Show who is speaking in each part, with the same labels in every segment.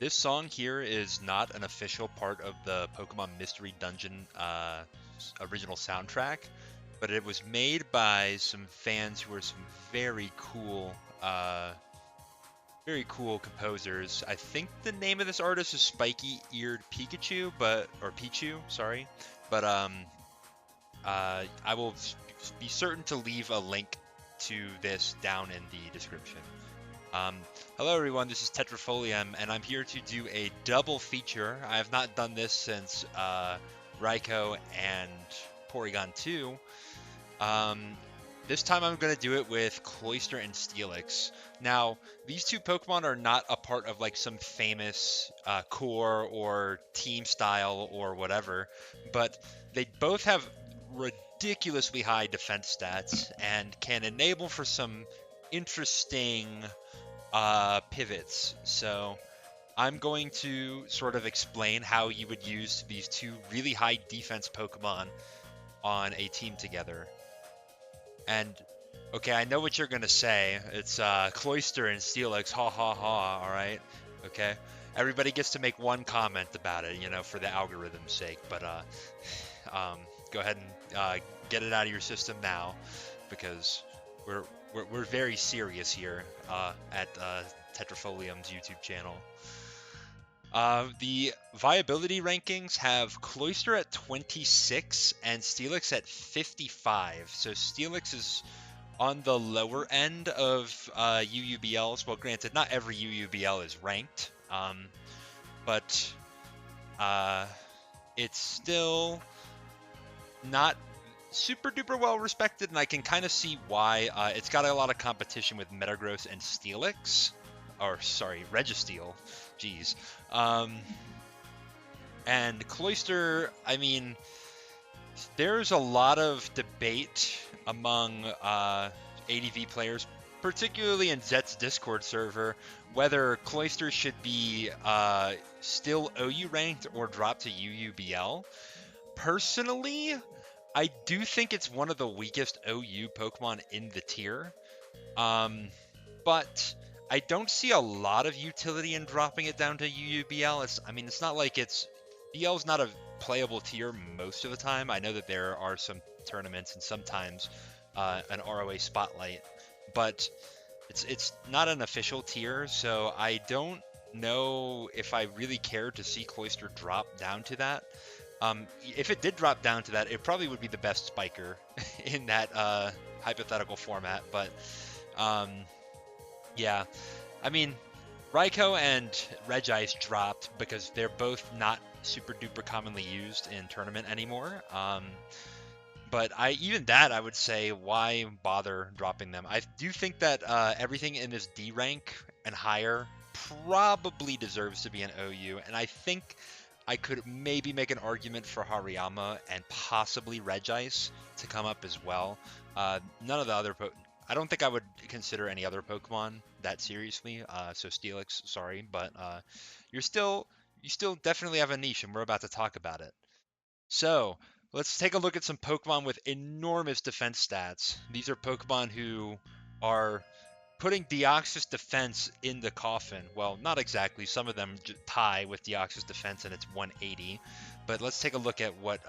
Speaker 1: This song here is not an official part of the Pokemon Mystery Dungeon original soundtrack, but it was made by some fans who are some very cool composers. I think the name of this artist is Spiky Eared Pikachu, or Pichu, sorry. But I will be certain to leave a link to this down in the description. Hello everyone, this is Tetrafolium, and I'm here to do a double feature. I have not done this since Raikou and Porygon 2. This time I'm going to do it with Cloyster and Steelix. Now, these two Pokemon are not a part of like some famous core or team style or whatever, but they both have ridiculously high defense stats and can enable for some interesting pivots. So I'm going to sort of explain how you would use these two really high defense Pokemon on a team together. And okay, I know what you're gonna say. It's Cloyster and Steelix, ha ha ha. All right, okay. Everybody gets to make one comment about it, you know, for the algorithm's sake. But go ahead and get it out of your system now, because we're very serious here at Tetrafolium's YouTube channel. The viability rankings have Cloyster at 26 and Steelix at 55. So Steelix is on the lower end of UUBLs. Well, granted, not every UUBL is ranked, but it's still not super duper well respected, and I can kind of see why. It's got a lot of competition with Metagross and Steelix, or sorry, Registeel. Jeez. And Cloyster, I mean, there's a lot of debate among ADV players, particularly in Zet's Discord server, whether Cloyster should be still OU ranked or drop to UUBL. Personally, I do think it's one of the weakest OU Pokemon in the tier, but I don't see a lot of utility in dropping it down to UUBL. It's not like BL's not a playable tier most of the time. I know that there are some tournaments and sometimes an ROA spotlight, but it's not an official tier, so I don't know if I really care to see Cloyster drop down to that. If it did drop down to that, it probably would be the best spiker in that hypothetical format, but yeah, I mean, Raikou and Regice dropped because they're both not super duper commonly used in tournament anymore. But even that, I would say, why bother dropping them? I do think that everything in this D rank and higher probably deserves to be an OU, and I think I could maybe make an argument for Hariyama and possibly Regice to come up as well. None of the other I don't think I would consider any other Pokemon that seriously, so Steelix, sorry, but you still definitely have a niche, and we're about to talk about it. So let's take a look at some Pokemon with enormous defense stats. These are Pokemon who are putting Deoxys defense in the coffin. Well, not exactly. Some of them tie with Deoxys defense, and it's 180. But let's take a look at what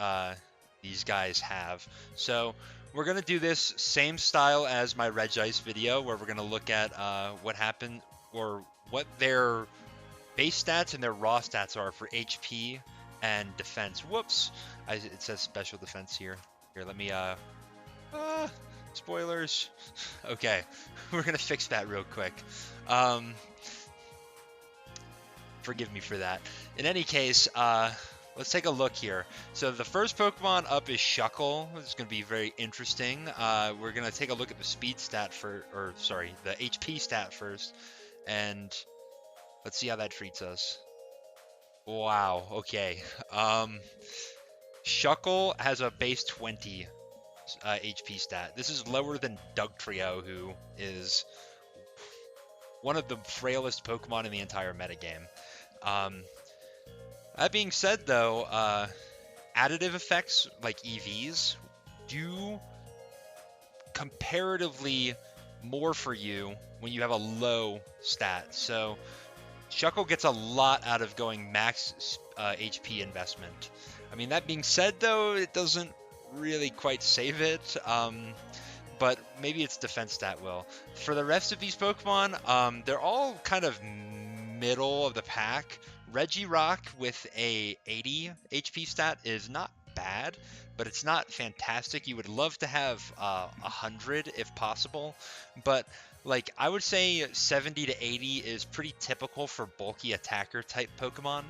Speaker 1: these guys have. So we're going to do this same style as my Regice video, where we're going to look at what happened, or what their base stats and their raw stats are for HP and defense. Whoops, it says special defense here. Here, let me spoilers. Okay, we're gonna fix that real quick. Forgive me for that. In any case, let's take a look here. So the first Pokemon up is Shuckle. It's going to be very interesting. We're going to take a look at the speed stat the HP stat first, and let's see how that treats us. Wow, okay. Shuckle has a base 20 HP stat. This is lower than Dugtrio, who is one of the frailest Pokemon in the entire metagame. That being said, though, additive effects like EVs do comparatively more for you when you have a low stat. So Shuckle gets a lot out of going max HP investment. I mean, that being said, though, it doesn't really quite save it. But maybe its defense stat will. For the rest of these Pokemon, they're all kind of middle of the pack. Regirock with a 80 HP stat is not bad, but it's not fantastic. You would love to have 100 if possible, but like I would say 70 to 80 is pretty typical for bulky attacker type Pokemon.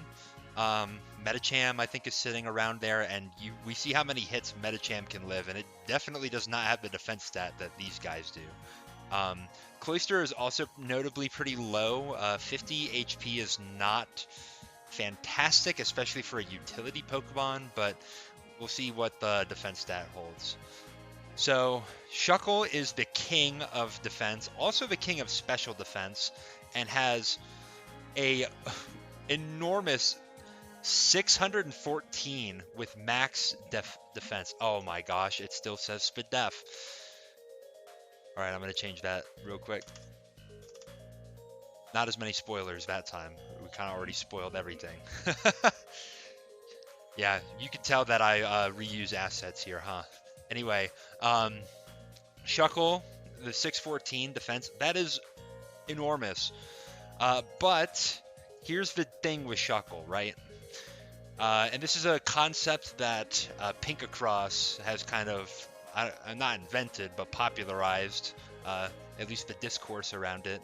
Speaker 1: Metacham I think is sitting around there, and we see how many hits Metacham can live, and it definitely does not have the defense stat that these guys do. Cloyster is also notably pretty low. 50 HP is not fantastic, especially for a utility Pokemon, but we'll see what the defense stat holds. So Shuckle is the king of defense, also the king of special defense, and has a enormous 614 with max defense. Oh my gosh, it still says Spadef. All right, I'm going to change that real quick. Not as many spoilers that time. We kind of already spoiled everything. Yeah, you can tell that I reuse assets here, huh? Anyway, Shuckle, the 614 defense, that is enormous. But here's the thing with Shuckle, right? And this is a concept that Pinkacross has kind of, not invented, but popularized, at least the discourse around it.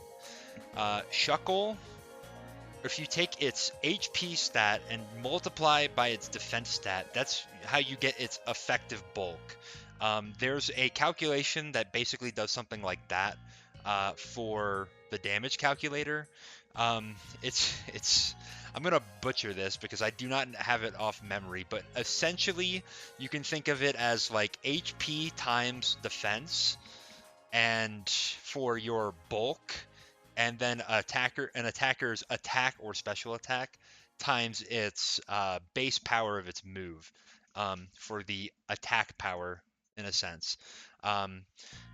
Speaker 1: Shuckle, if you take its HP stat and multiply by its defense stat, that's how you get its effective bulk. There's a calculation that basically does something like that for the damage calculator. It's I'm gonna butcher this because I do not have it off memory, but essentially you can think of it as like HP times defense, and for your bulk, and then an attacker's attack or special attack times its base power of its move, for the attack power in a sense.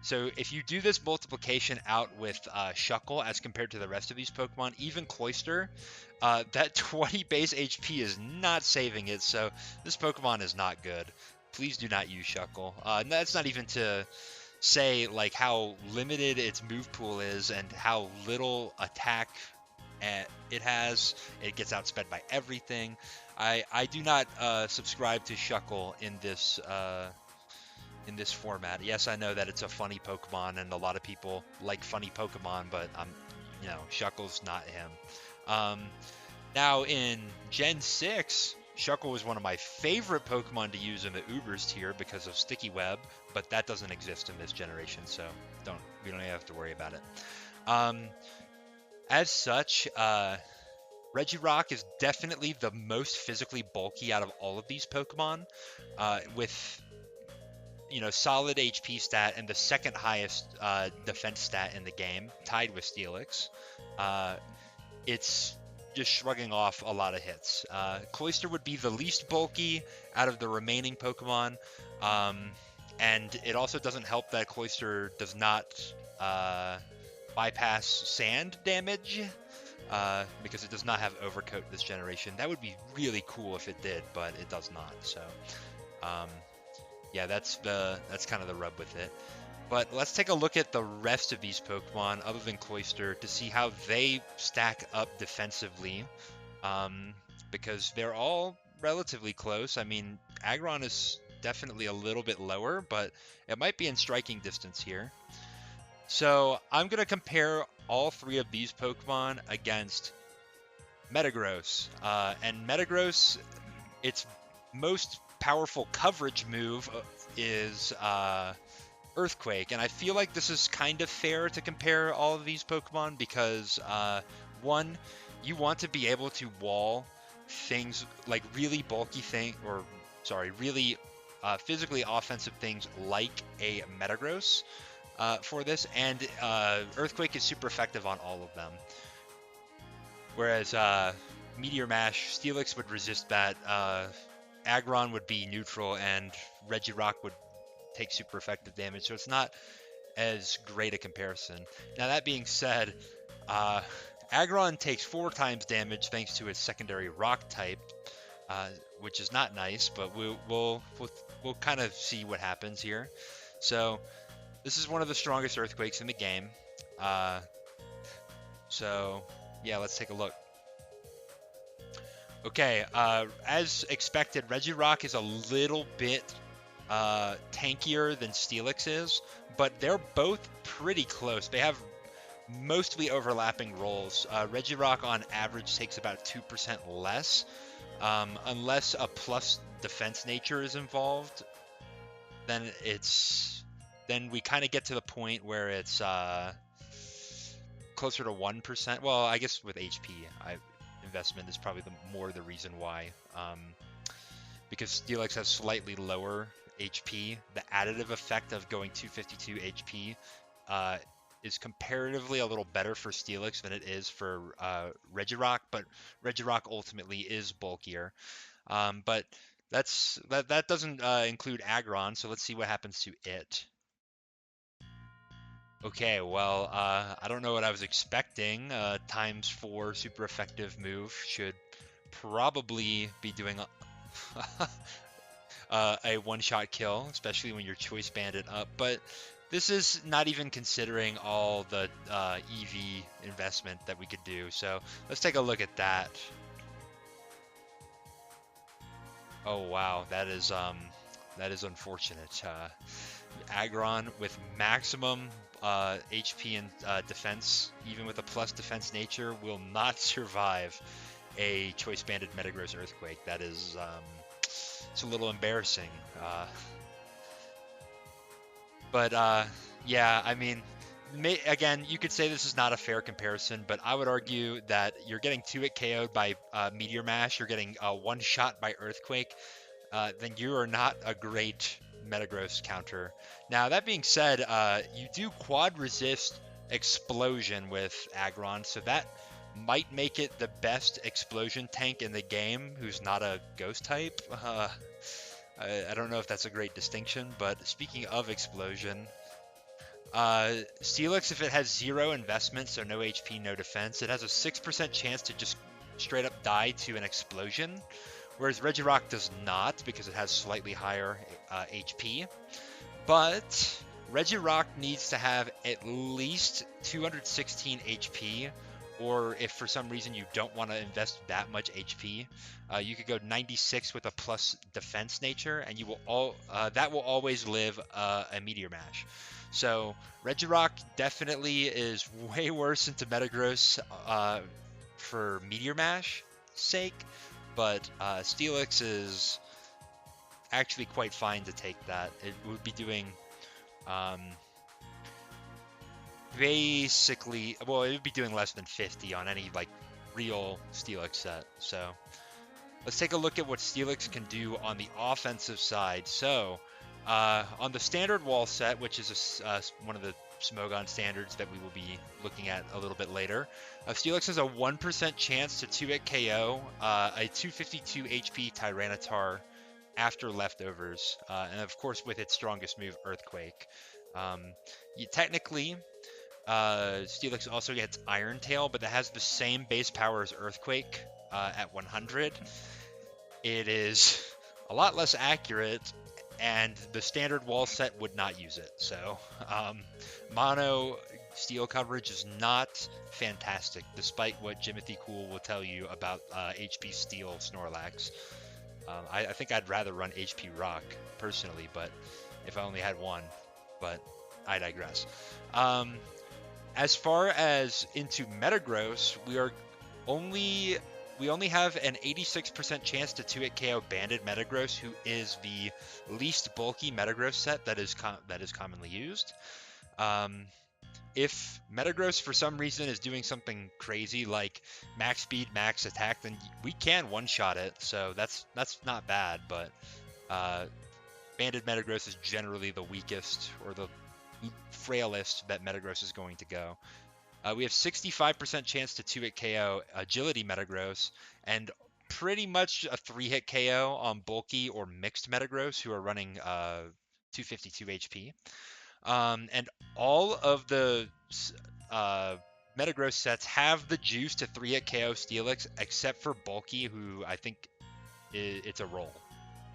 Speaker 1: So if you do this multiplication out with Shuckle as compared to the rest of these Pokemon, even Cloyster, that 20 base HP is not saving it, so this Pokemon is not good. Please do not use Shuckle. That's not even to say like how limited its move pool is and how little attack it has. It gets outsped by everything. I do not subscribe to Shuckle in this format. Yes, I know that it's a funny Pokemon and a lot of people like funny Pokemon, but Shuckle's not him. Now in Gen 6, Shuckle was one of my favorite Pokemon to use in the Ubers tier because of Sticky Web, but that doesn't exist in this generation, so we don't even have to worry about it. As such, Regirock is definitely the most physically bulky out of all of these Pokemon, with solid HP stat and the second highest defense stat in the game, tied with Steelix. It's just shrugging off a lot of hits. Cloyster would be the least bulky out of the remaining Pokemon, and it also doesn't help that Cloyster does not bypass sand damage, because it does not have Overcoat this generation. That would be really cool if it did, but it does not. So yeah, that's kind of the rub with it. But let's take a look at the rest of these Pokemon other than Cloyster to see how they stack up defensively, because they're all relatively close. I mean, Aggron is definitely a little bit lower, but it might be in striking distance here. So I'm going to compare all three of these Pokemon against Metagross. And Metagross, its most powerful coverage move is Earthquake, and I feel like this is kind of fair to compare all of these Pokemon because one, you want to be able to wall things like really bulky really physically offensive things like a Metagross for this, and Earthquake is super effective on all of them. Whereas Meteor Mash, Steelix would resist that, Aggron would be neutral, and Regirock would take super effective damage, so it's not as great a comparison. Now that being said, Aggron takes 4 times damage thanks to its secondary rock type, which is not nice, but we'll kind of see what happens here. So this is one of the strongest earthquakes in the game. Uh, so yeah, let's take a look. Okay, as expected, Regirock is a little bit tankier than Steelix is, but they're both pretty close. They have mostly overlapping rolls. Regirock on average takes about 2% less, unless a plus defense nature is involved. Then we kind of get to the point where it's closer to 1%. Well, I guess with HP, investment is probably more the reason why. Because Steelix has slightly lower HP, the additive effect of going 252 HP is comparatively a little better for Steelix than it is for Regirock, but Regirock ultimately is bulkier. But that doesn't include Aggron, so let's see what happens to it. Okay, well, I don't know what I was expecting. ×4 super effective move should probably be doing a one-shot kill, especially when you're choice banded up. But this is not even considering all the EV investment that we could do. So let's take a look at that. Oh wow, that is unfortunate. Aggron with maximum HP and defense, even with a plus defense nature, will not survive a choice banded Metagross Earthquake. That is it's a little embarrassing. But yeah, I mean, again, you could say this is not a fair comparison, but I would argue that you're getting 2-hit KO'd by Meteor Mash, you're getting one shot by Earthquake, then you are not a great Metagross counter. Now, that being said, you do quad resist Explosion with Aggron, so that might make it the best Explosion tank in the game who's not a Ghost type. I don't know if that's a great distinction, but speaking of Explosion, Steelix, if it has 0 investment, so no HP, no defense, it has a 6% chance to just straight up die to an Explosion, whereas Regirock does not because it has slightly higher HP. But Regirock needs to have at least 216 HP, or if for some reason you don't want to invest that much HP, you could go 96 with a plus defense nature, and you will that will always live a Meteor Mash. So Regirock definitely is way worse into Metagross for Meteor Mash sake, but Steelix is actually quite fine to take that. It would be doing basically, well, it would be doing less than 50 on any like real Steelix set. So let's take a look at what Steelix can do on the offensive side. So on the standard wall set, which is one of the Smogon standards that we will be looking at a little bit later, Steelix has a 1% chance to 2-hit KO a 252 HP Tyranitar after leftovers, and of course with its strongest move, Earthquake. Technically, Steelix also gets Iron Tail, but that has the same base power as Earthquake at 100. It is a lot less accurate, and the standard wall set would not use it. So mono steel coverage is not fantastic, despite what Jimothy Cool will tell you about HP Steel Snorlax. I think I'd rather run HP Rock personally, but if I only had one, but I digress. As far as into Metagross, we only have an 86% chance to 2-hit KO Banded Metagross, who is the least bulky Metagross set that is commonly used. If Metagross for some reason is doing something crazy like max speed, max attack, then we can one-shot it, so that's not bad, but Banded Metagross is generally the weakest or the frailest that Metagross is going to go. We have 65% chance to 2-hit KO Agility Metagross, and pretty much a 3-hit KO on bulky or mixed Metagross who are running 252 HP. And all of the Metagross sets have the juice to 3-hit KO Steelix, except for Bulky, who I think it's a roll.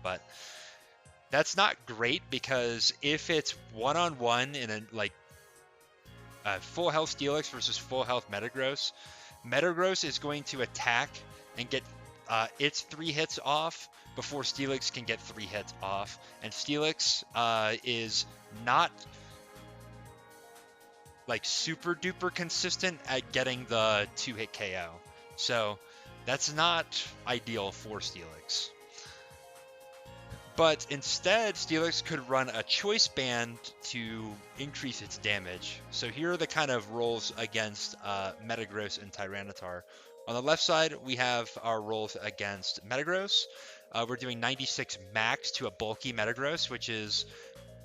Speaker 1: But that's not great, because if it's one-on-one in a full health Steelix versus full health Metagross, Metagross is going to attack and get its 3 hits off before Steelix can get 3 hits off, and Steelix is not like super duper consistent at getting the 2-hit KO. So that's not ideal for Steelix. But instead, Steelix could run a Choice Band to increase its damage. So here are the kind of rolls against Metagross and Tyranitar. On the left side, we have our rolls against Metagross. We're doing 96 max to a bulky Metagross, which is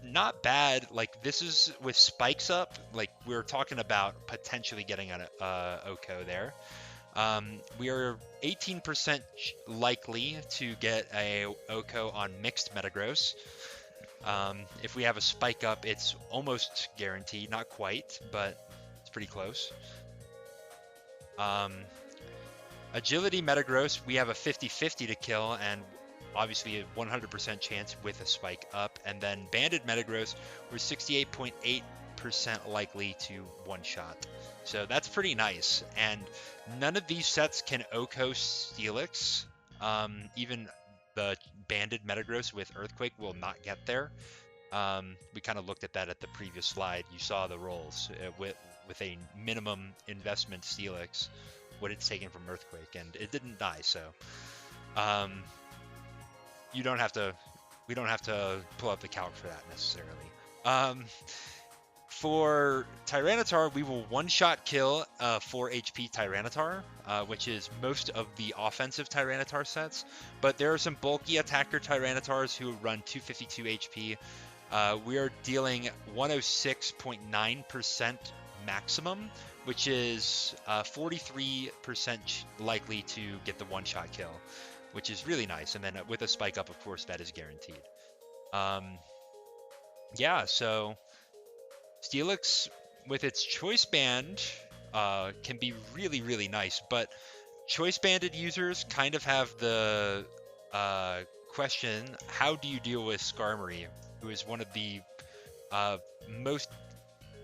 Speaker 1: not bad. Like, this is with spikes up. Like, we're talking about potentially getting an Oko there. We are 18% likely to get a Oko on mixed Metagross. If we have a spike up, it's almost guaranteed. Not quite, but it's pretty close. Agility Metagross, we have a 50-50 to kill, and obviously a 100% chance with a spike up. And then Banded Metagross, we're 68.8% likely to one-shot. So that's pretty nice. And none of these sets can Oko Steelix. Even the Banded Metagross with Earthquake will not get there. We kind of looked at that at the previous slide. You saw the rolls with a minimum investment Steelix, what it's taken from Earthquake, and it didn't die. So we don't have to pull up the calc for that necessarily. For Tyranitar, we will one-shot kill 4 HP Tyranitar, which is most of the offensive Tyranitar sets. But there are some bulky attacker Tyranitars who run 252 HP. We are dealing 106.9% maximum, which is 43% likely to get the one-shot kill, which is really nice. And then with a spike up, of course, that is guaranteed. Yeah, so Steelix with its Choice Band can be really, really nice, but Choice Banded users kind of have the question, how do you deal with Skarmory, who is one of the most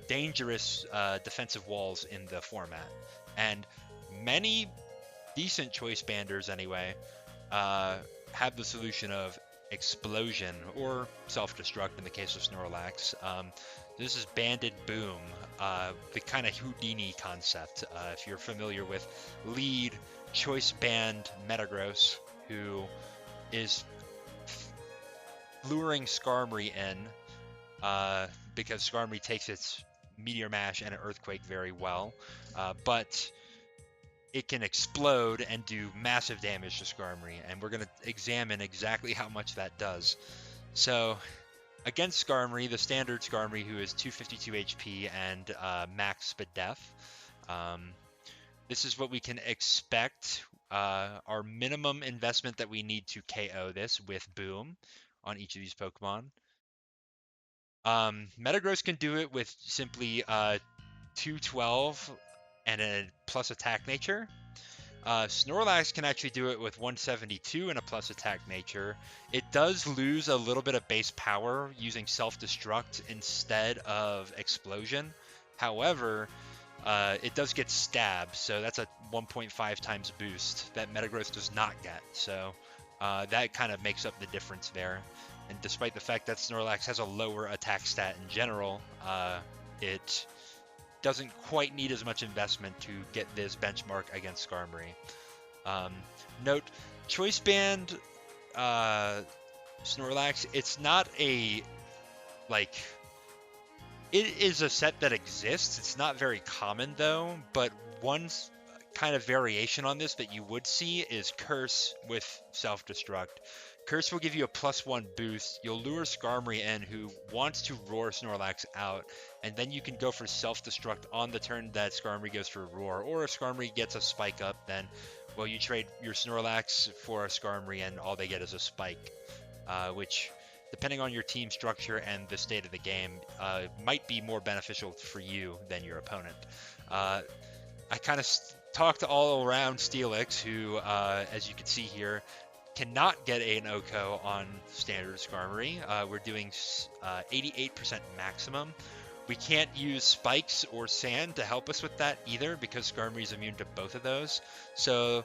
Speaker 1: dangerous defensive walls in the format? And many decent Choice Banders, anyway, have the solution of Explosion or Self-Destruct in the case of Snorlax. This is Banded Boom, the kind of Houdini concept. If you're familiar with lead Choice Band Metagross, who is luring Skarmory in, because Skarmory takes its Meteor Mash and an Earthquake very well, but it can explode and do massive damage to Skarmory, and we're going to examine exactly how much that does. So against Skarmory, the standard Skarmory, who is 252 HP and max Spadef, this is what we can expect. Our minimum investment that we need to KO this with Boom on each of these Pokemon. Metagross can do it with simply 212 and a plus attack nature. Snorlax can actually do it with 172 and a plus attack nature. It does lose a little bit of base power using self-destruct instead of explosion. However, it does get stabbed, so that's a 1.5 times boost that Metagross does not get. So that kind of makes up the difference there. And despite the fact that Snorlax has a lower attack stat in general, it doesn't quite need as much investment to get this benchmark against Skarmory. Note, Choice Band Snorlax, it's not a, like, it is a set that exists. It's not very common though, but one kind of variation on this that you would see is Curse with Self-Destruct. Curse will give you a +1 boost. You'll lure Skarmory in, who wants to roar Snorlax out, and then you can go for Self-Destruct on the turn that Skarmory goes for Roar. Or if Skarmory gets a spike up, then, well, you trade your Snorlax for a Skarmory, and all they get is a spike, which, depending on your team structure and the state of the game, might be more beneficial for you than your opponent. I kind of talked all around Steelix, who, as you can see here, cannot get an OHKO on standard Skarmory. We're doing 88% maximum. We can't use spikes or sand to help us with that either because Skarmory is immune to both of those. So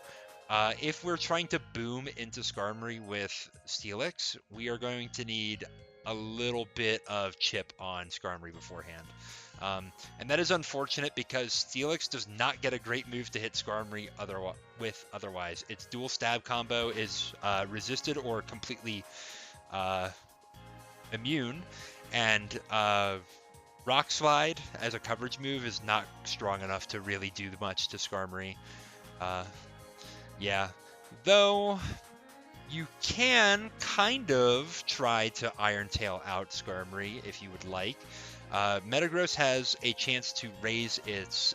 Speaker 1: if we're trying to boom into Skarmory with Steelix, we are going to need a little bit of chip on Skarmory beforehand. And that is unfortunate because Steelix does not get a great move to hit Skarmory otherwise. Its dual stab combo is resisted or completely immune, and Rock Slide as a coverage move is not strong enough to really do much to Skarmory. Yeah, though you can kind of try to Iron Tail out Skarmory if you would like. Metagross has a chance to raise its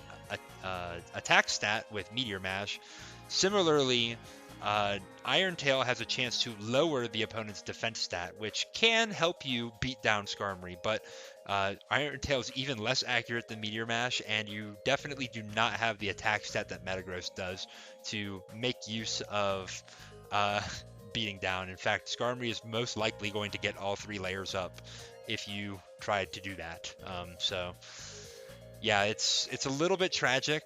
Speaker 1: attack stat with Meteor Mash. Similarly, Iron Tail has a chance to lower the opponent's defense stat, which can help you beat down Skarmory, but Iron Tail is even less accurate than Meteor Mash, and you definitely do not have the attack stat that Metagross does to make use of beating down. In fact, Skarmory is most likely going to get all 3 layers up if you tried to do that. So yeah, it's a little bit tragic,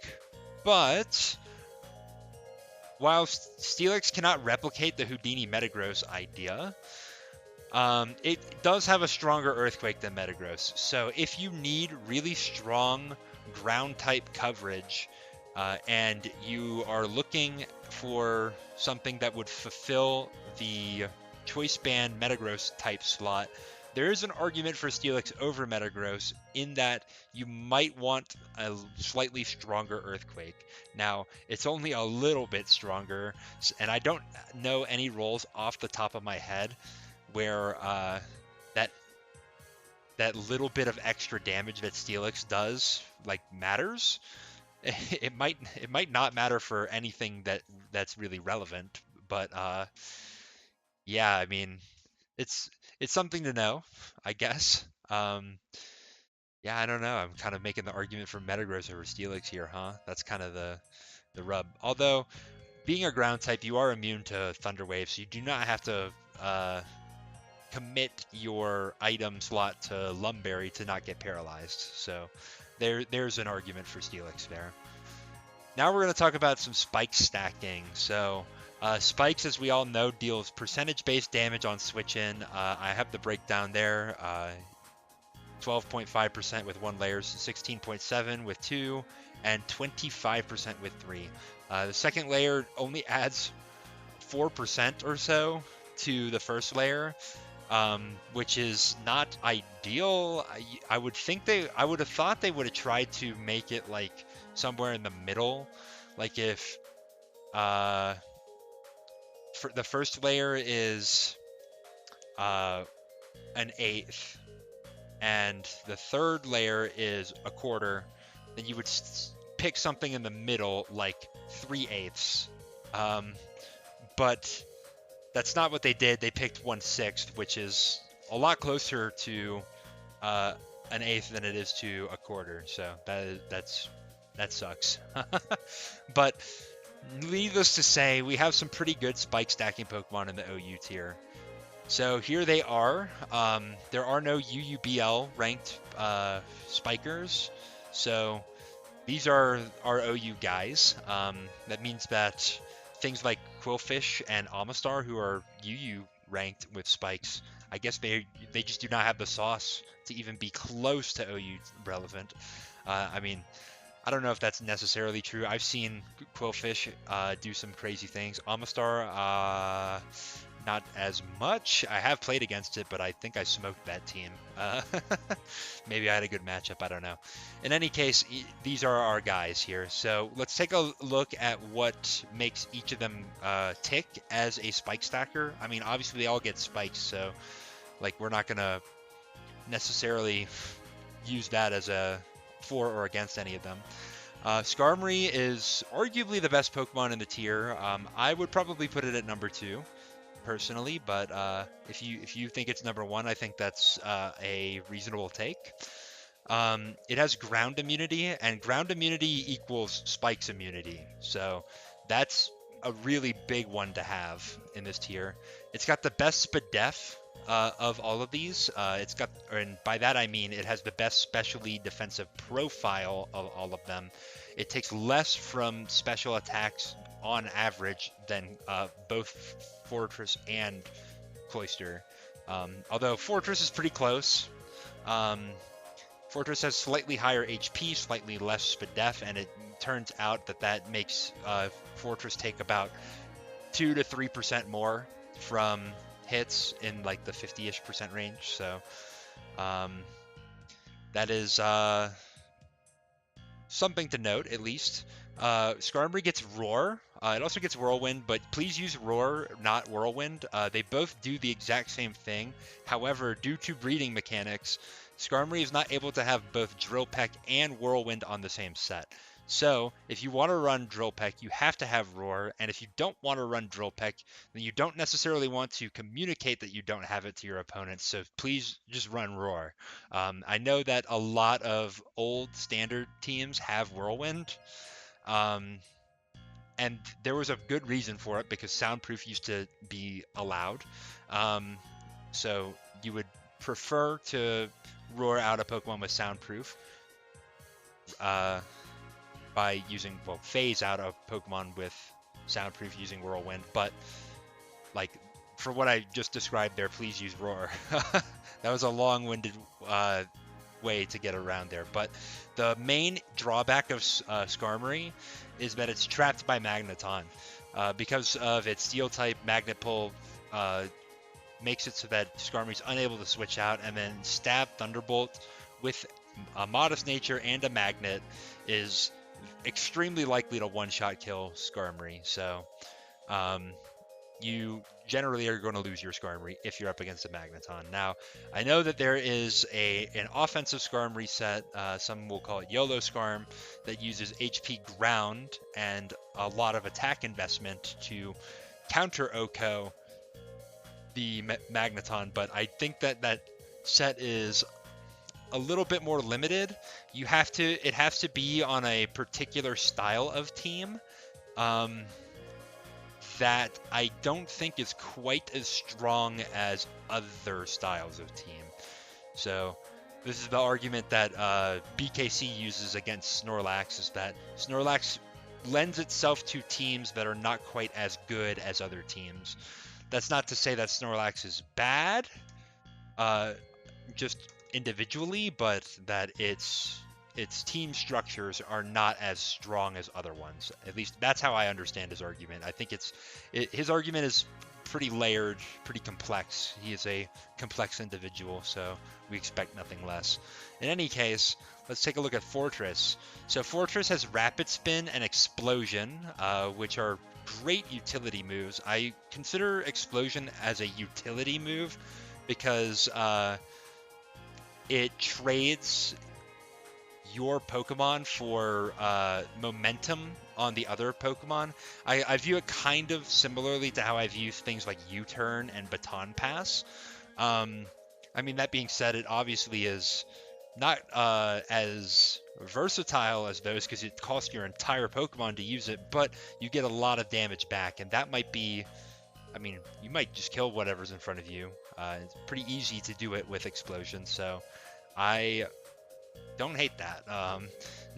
Speaker 1: but while Steelix cannot replicate the Houdini Metagross idea, it does have a stronger Earthquake than Metagross. So if you need really strong ground type coverage and you are looking for something that would fulfill the Choice Band Metagross type slot, there is an argument for Steelix over Metagross in that you might want a slightly stronger Earthquake. Now, it's only a little bit stronger, and I don't know any rolls off the top of my head where that little bit of extra damage that Steelix does like matters. It might not matter for anything that's really relevant, but yeah, I mean, it's something to know, I guess. Yeah, I don't know. I'm kind of making the argument for Metagross over Steelix here, huh? That's kind of the rub. Although, being a ground type, you are immune to Thunder Wave, so you do not have to commit your item slot to Lumberry to not get paralyzed. So there's an argument for Steelix there. Now we're going to talk about some spike stacking. So spikes, as we all know, deals percentage-based damage on switch-in. I have the breakdown there. 12.5% with 1 layers, 16.7 with 2, and 25% with 3. The second layer only adds 4% or so to the first layer, which is not ideal. I would have thought they would have tried to make it like somewhere in the middle, like if the first layer is an eighth and the third layer is a quarter, then you would pick something in the middle like 3/8. But that's not what they did. They picked 1/6, which is a lot closer to an eighth than it is to a quarter. So that sucks. But needless to say, we have some pretty good spike stacking Pokemon in the OU tier. So here they are. There are no UUBL ranked spikers. So these are our OU guys. That means that things like Quillfish and Amistar, who are UU ranked with spikes, I guess they just do not have the sauce to even be close to OU relevant. I mean, I don't know if that's necessarily true. I've seen Quillfish do some crazy things. Amistar, not as much. I have played against it, but I think I smoked that team. Maybe I had a good matchup. I don't know. In any case, these are our guys here. So let's take a look at what makes each of them tick as a spike stacker. I mean, obviously they all get spikes, so like we're not gonna necessarily use that as a for or against any of them. Skarmory is arguably the best Pokemon in the tier. I would probably put it at number 2. Personally, but if you think it's number 1, I think that's a reasonable take. It has ground immunity, and ground immunity equals spikes immunity. So that's a really big one to have in this tier. It's got the best SPDEF of all of these. And by that I mean it has the best specially defensive profile of all of them. It takes less from special attacks on average than both Fortress and Cloyster. Although Fortress is pretty close. Um, Fortress has slightly higher HP, slightly less SPDEF, and it turns out that that makes Fortress take about 2 to 3% more from hits in like the 50-ish% range. So that is something to note, at least. Skarmory gets Roar. It also gets Whirlwind, but please use Roar, not Whirlwind. They both do the exact same thing. However, due to breeding mechanics, Skarmory is not able to have both Drill Peck and Whirlwind on the same set. So, if you want to run Drill Peck, you have to have Roar, and if you don't want to run Drill Peck, then you don't necessarily want to communicate that you don't have it to your opponents, so please just run Roar. I know that a lot of old standard teams have Whirlwind, and there was a good reason for it because Soundproof used to be allowed. So you would prefer to roar out a Pokemon with Soundproof by using, well, phase out a Pokemon with Soundproof using Whirlwind, but like for what I just described there, please use Roar. That was a long-winded way to get around there, but the main drawback of Skarmory is that it's trapped by Magneton. Because of its Steel type, Magnet Pull makes it so that Skarmory's unable to switch out, and then Stab Thunderbolt with a Modest Nature and a Magnet is extremely likely to one-shot kill Skarmory. So you generally are going to lose your Skarmory if you're up against a Magneton. Now, I know that there is an offensive Skarmory set, some will call it YOLO Skarm, that uses HP ground and a lot of attack investment to counter Oko, the Magneton, but I think that that set is a little bit more limited. It has to be on a particular style of team. That I don't think is quite as strong as other styles of team. So this is the argument that BKC uses against Snorlax, is that Snorlax lends itself to teams that are not quite as good as other teams. That's not to say that Snorlax is bad, just individually, but that its team structures are not as strong as other ones. At least that's how I understand his argument. I think his argument is pretty layered, pretty complex. He is a complex individual, so we expect nothing less. In any case, let's take a look at Fortress. So Fortress has Rapid Spin and Explosion, which are great utility moves. I consider Explosion as a utility move because it trades your Pokemon for momentum on the other Pokemon. I view it kind of similarly to how I view things like U-Turn and Baton Pass. I mean, that being said, it obviously is not as versatile as those because it costs your entire Pokemon to use it, but you get a lot of damage back, and that might be, I mean, you might just kill whatever's in front of you. It's pretty easy to do it with Explosion, so I don't hate that.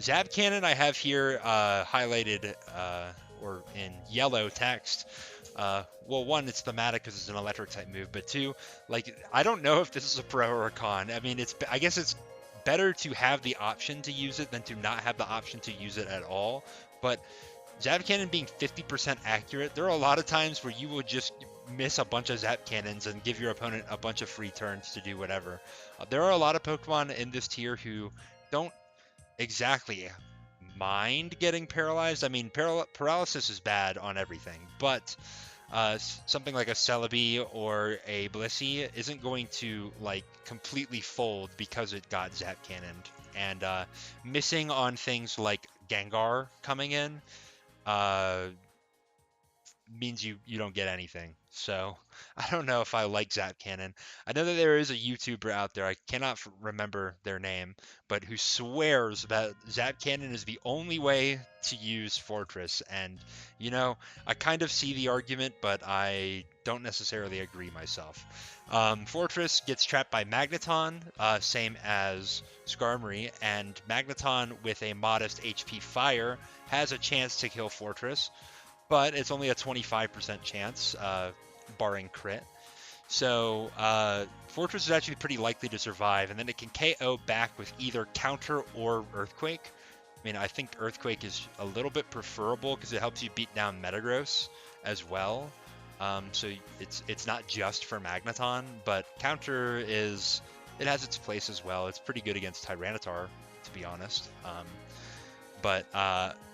Speaker 1: Zap Cannon I have here highlighted or in yellow text. Well, one, it's thematic because it's an electric type move, but two, like, I don't know if this is a pro or a con. I mean, I guess it's better to have the option to use it than to not have the option to use it at all. But Zap Cannon being 50% accurate, there are a lot of times where you will just miss a bunch of Zap Cannons and give your opponent a bunch of free turns to do whatever. There are a lot of Pokemon in this tier who don't exactly mind getting paralyzed. I mean, paralysis is bad on everything, but something like a Celebi or a Blissey isn't going to like completely fold because it got Zap Cannoned. And missing on things like Gengar coming in means you don't get anything. So I don't know if I like Zap Cannon. I know that there is a YouTuber out there, I cannot remember their name, but who swears that Zap Cannon is the only way to use Fortress. And you know, I kind of see the argument, but I don't necessarily agree myself. Fortress gets trapped by Magneton, same as Skarmory, and Magneton with a modest HP Fire has a chance to kill Fortress, but it's only a 25% chance, barring crit. So Fortress is actually pretty likely to survive, and then it can KO back with either Counter or Earthquake. I mean, I think Earthquake is a little bit preferable because it helps you beat down Metagross as well. So it's not just for Magneton, but Counter it has its place as well. It's pretty good against Tyranitar, to be honest. But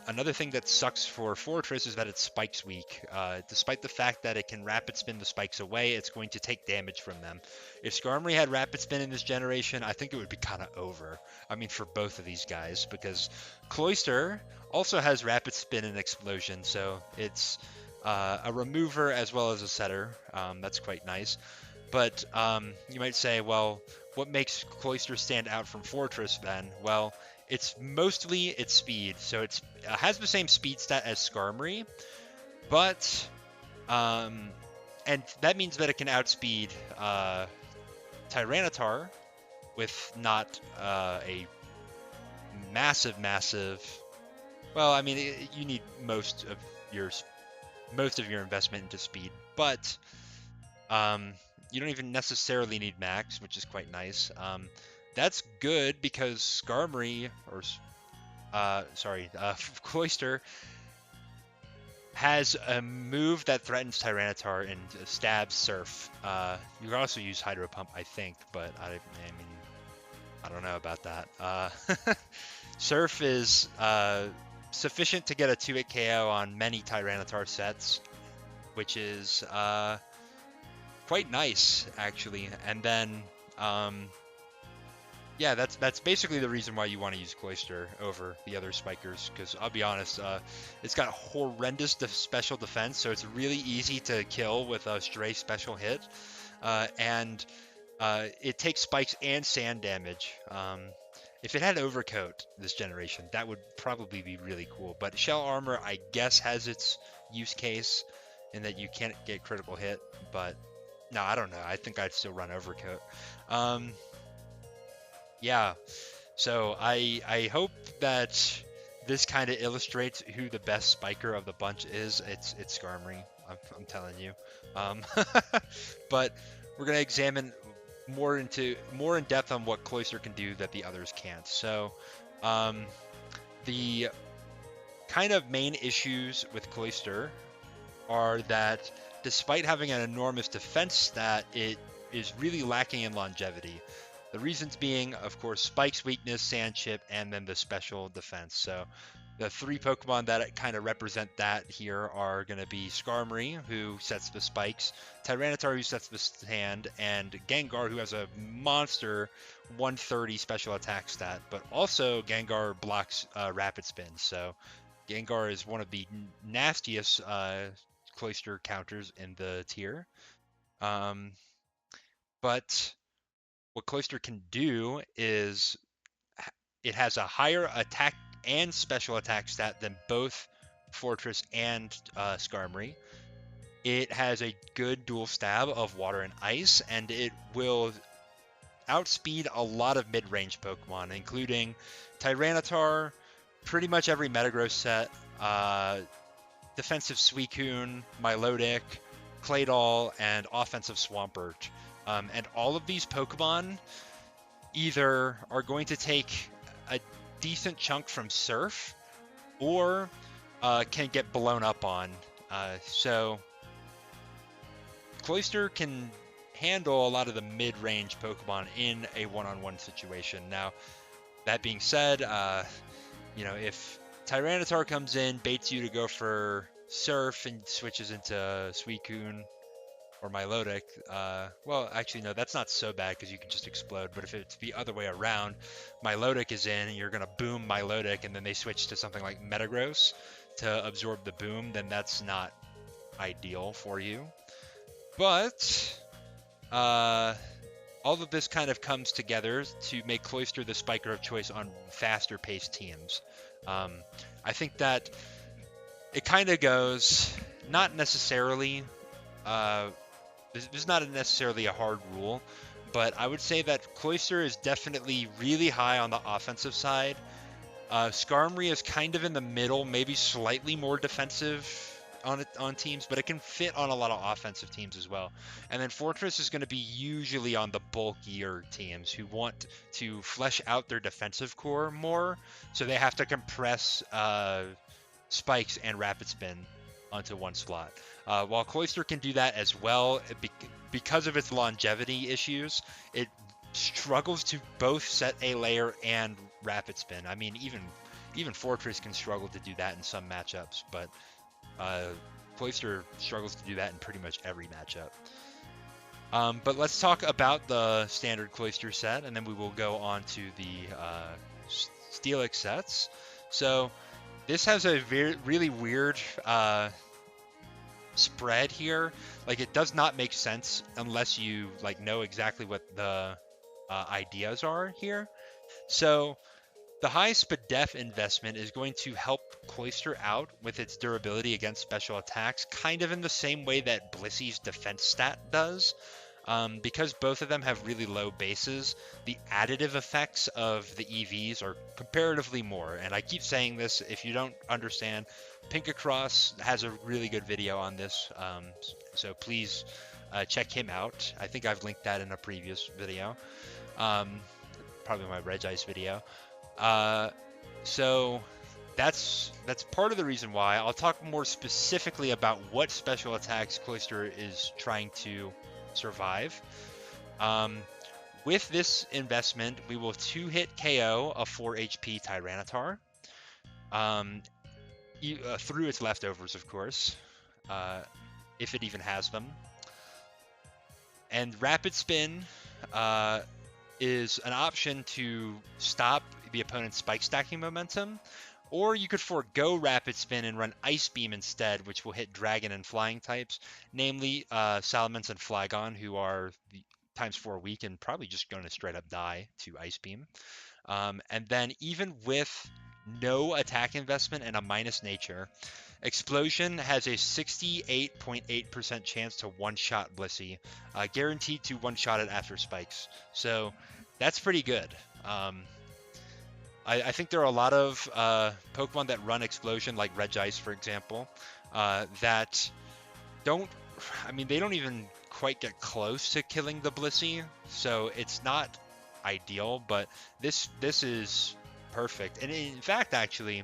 Speaker 1: another thing that sucks for Fortress is that its Spike's weak. Despite the fact that it can Rapid Spin the Spikes away, it's going to take damage from them. If Skarmory had Rapid Spin in this generation, I think it would be kind of over. I mean, for both of these guys, because Cloyster also has Rapid Spin and Explosion, so it's a remover as well as a setter. That's quite nice. But you might say, well, what makes Cloyster stand out from Fortress then? Well, it's mostly its speed. So it has the same speed stat as Skarmory, but and that means that it can outspeed Tyranitar with not a massive. Well, I mean, you need most of your investment into speed, but you don't even necessarily need max, which is quite nice. That's good because Skarmory, or Cloyster, has a move that threatens Tyranitar and stabs Surf. You can also use Hydro Pump, I think, but I mean, I don't know about that. Surf is sufficient to get a 2-hit KO on many Tyranitar sets, which is quite nice, actually. And then, yeah, that's basically the reason why you want to use Cloyster over the other Spikers, because I'll be honest, it's got horrendous special defense, so it's really easy to kill with a stray special hit, and it takes spikes and sand damage. If it had Overcoat this generation, that would probably be really cool, but Shell Armor, I guess, has its use case in that you can't get critical hit, but no, I don't know. I think I'd still run Overcoat. Yeah, so I hope that this kind of illustrates who the best spiker of the bunch is. It's Skarmory, I'm telling you. But we're gonna examine more in depth on what Cloyster can do that the others can't. So the kind of main issues with Cloyster are that despite having an enormous defense stat, it is really lacking in longevity. The reasons being, of course, Spike's weakness, Sand Chip, and then the special defense. So the three Pokemon that kind of represent that here are going to be Skarmory, who sets the spikes, Tyranitar, who sets the sand, and Gengar, who has a monster 130 special attack stat, but also Gengar blocks Rapid Spin. So Gengar is one of the nastiest Cloyster counters in the tier. But what Cloyster can do is it has a higher attack and special attack stat than both Fortress and Skarmory. It has a good dual stab of water and ice, and it will outspeed a lot of mid-range Pokemon, including Tyranitar, pretty much every Metagross set, defensive Suicune, Milotic, Claydol, and offensive Swampert. And all of these Pokemon either are going to take a decent chunk from Surf or can get blown up on. So Cloyster can handle a lot of the mid-range Pokemon in a one-on-one situation. Now, that being said, if Tyranitar comes in, baits you to go for Surf and switches into Suicune or Milotic, well, actually, no, that's not so bad because you can just explode. But if it's the other way around, Milotic is in and you're going to boom Milotic and then they switch to something like Metagross to absorb the boom, then that's not ideal for you. But all of this kind of comes together to make Cloyster the spiker of choice on faster paced teams. I think that it kind of goes, not necessarily, this is not necessarily a hard rule, but I would say that Cloyster is definitely really high on the offensive side. Skarmory is kind of in the middle, maybe slightly more defensive on teams, but it can fit on a lot of offensive teams as well. And then Fortress is going to be usually on the bulkier teams who want to flesh out their defensive core more, so they have to compress Spikes and Rapid Spin onto one slot. While Cloyster can do that as well, because of its longevity issues, it struggles to both set a layer and Rapid Spin. I mean, even Fortress can struggle to do that in some matchups, but Cloyster struggles to do that in pretty much every matchup. But let's talk about the standard Cloyster set, and then we will go on to the Steelix sets. So this has a really weird spread here. Like, it does not make sense unless you like know exactly what the ideas are here. So the high SPDEF investment is going to help Cloyster out with its durability against special attacks, kind of in the same way that Blissey's defense stat does. Because both of them have really low bases, the additive effects of the EVs are comparatively more. And I keep saying this, if you don't understand, Pinkacross has a really good video on this, so please check him out. I think I've linked that in a previous video, probably my Regice video. So that's part of the reason why. I'll talk more specifically about what special attacks Cloyster is trying to survive. With this investment, we will 2-hit KO a 4 HP Tyranitar through its leftovers, of course, if it even has them. And Rapid Spin is an option to stop the opponent's spike stacking momentum, or you could forego Rapid Spin and run Ice Beam instead, which will hit Dragon and Flying types, namely Salamence and Flygon, who are ×4 weak and probably just going to straight up die to Ice Beam. And then even with no attack investment and a minus nature, Explosion has a 68.8% chance to one-shot Blissey, guaranteed to one-shot it after spikes. So that's pretty good. I think there are a lot of Pokemon that run Explosion, like Regice, for example, that don't, they don't even quite get close to killing the Blissey, so it's not ideal, but this is perfect. And in fact, actually,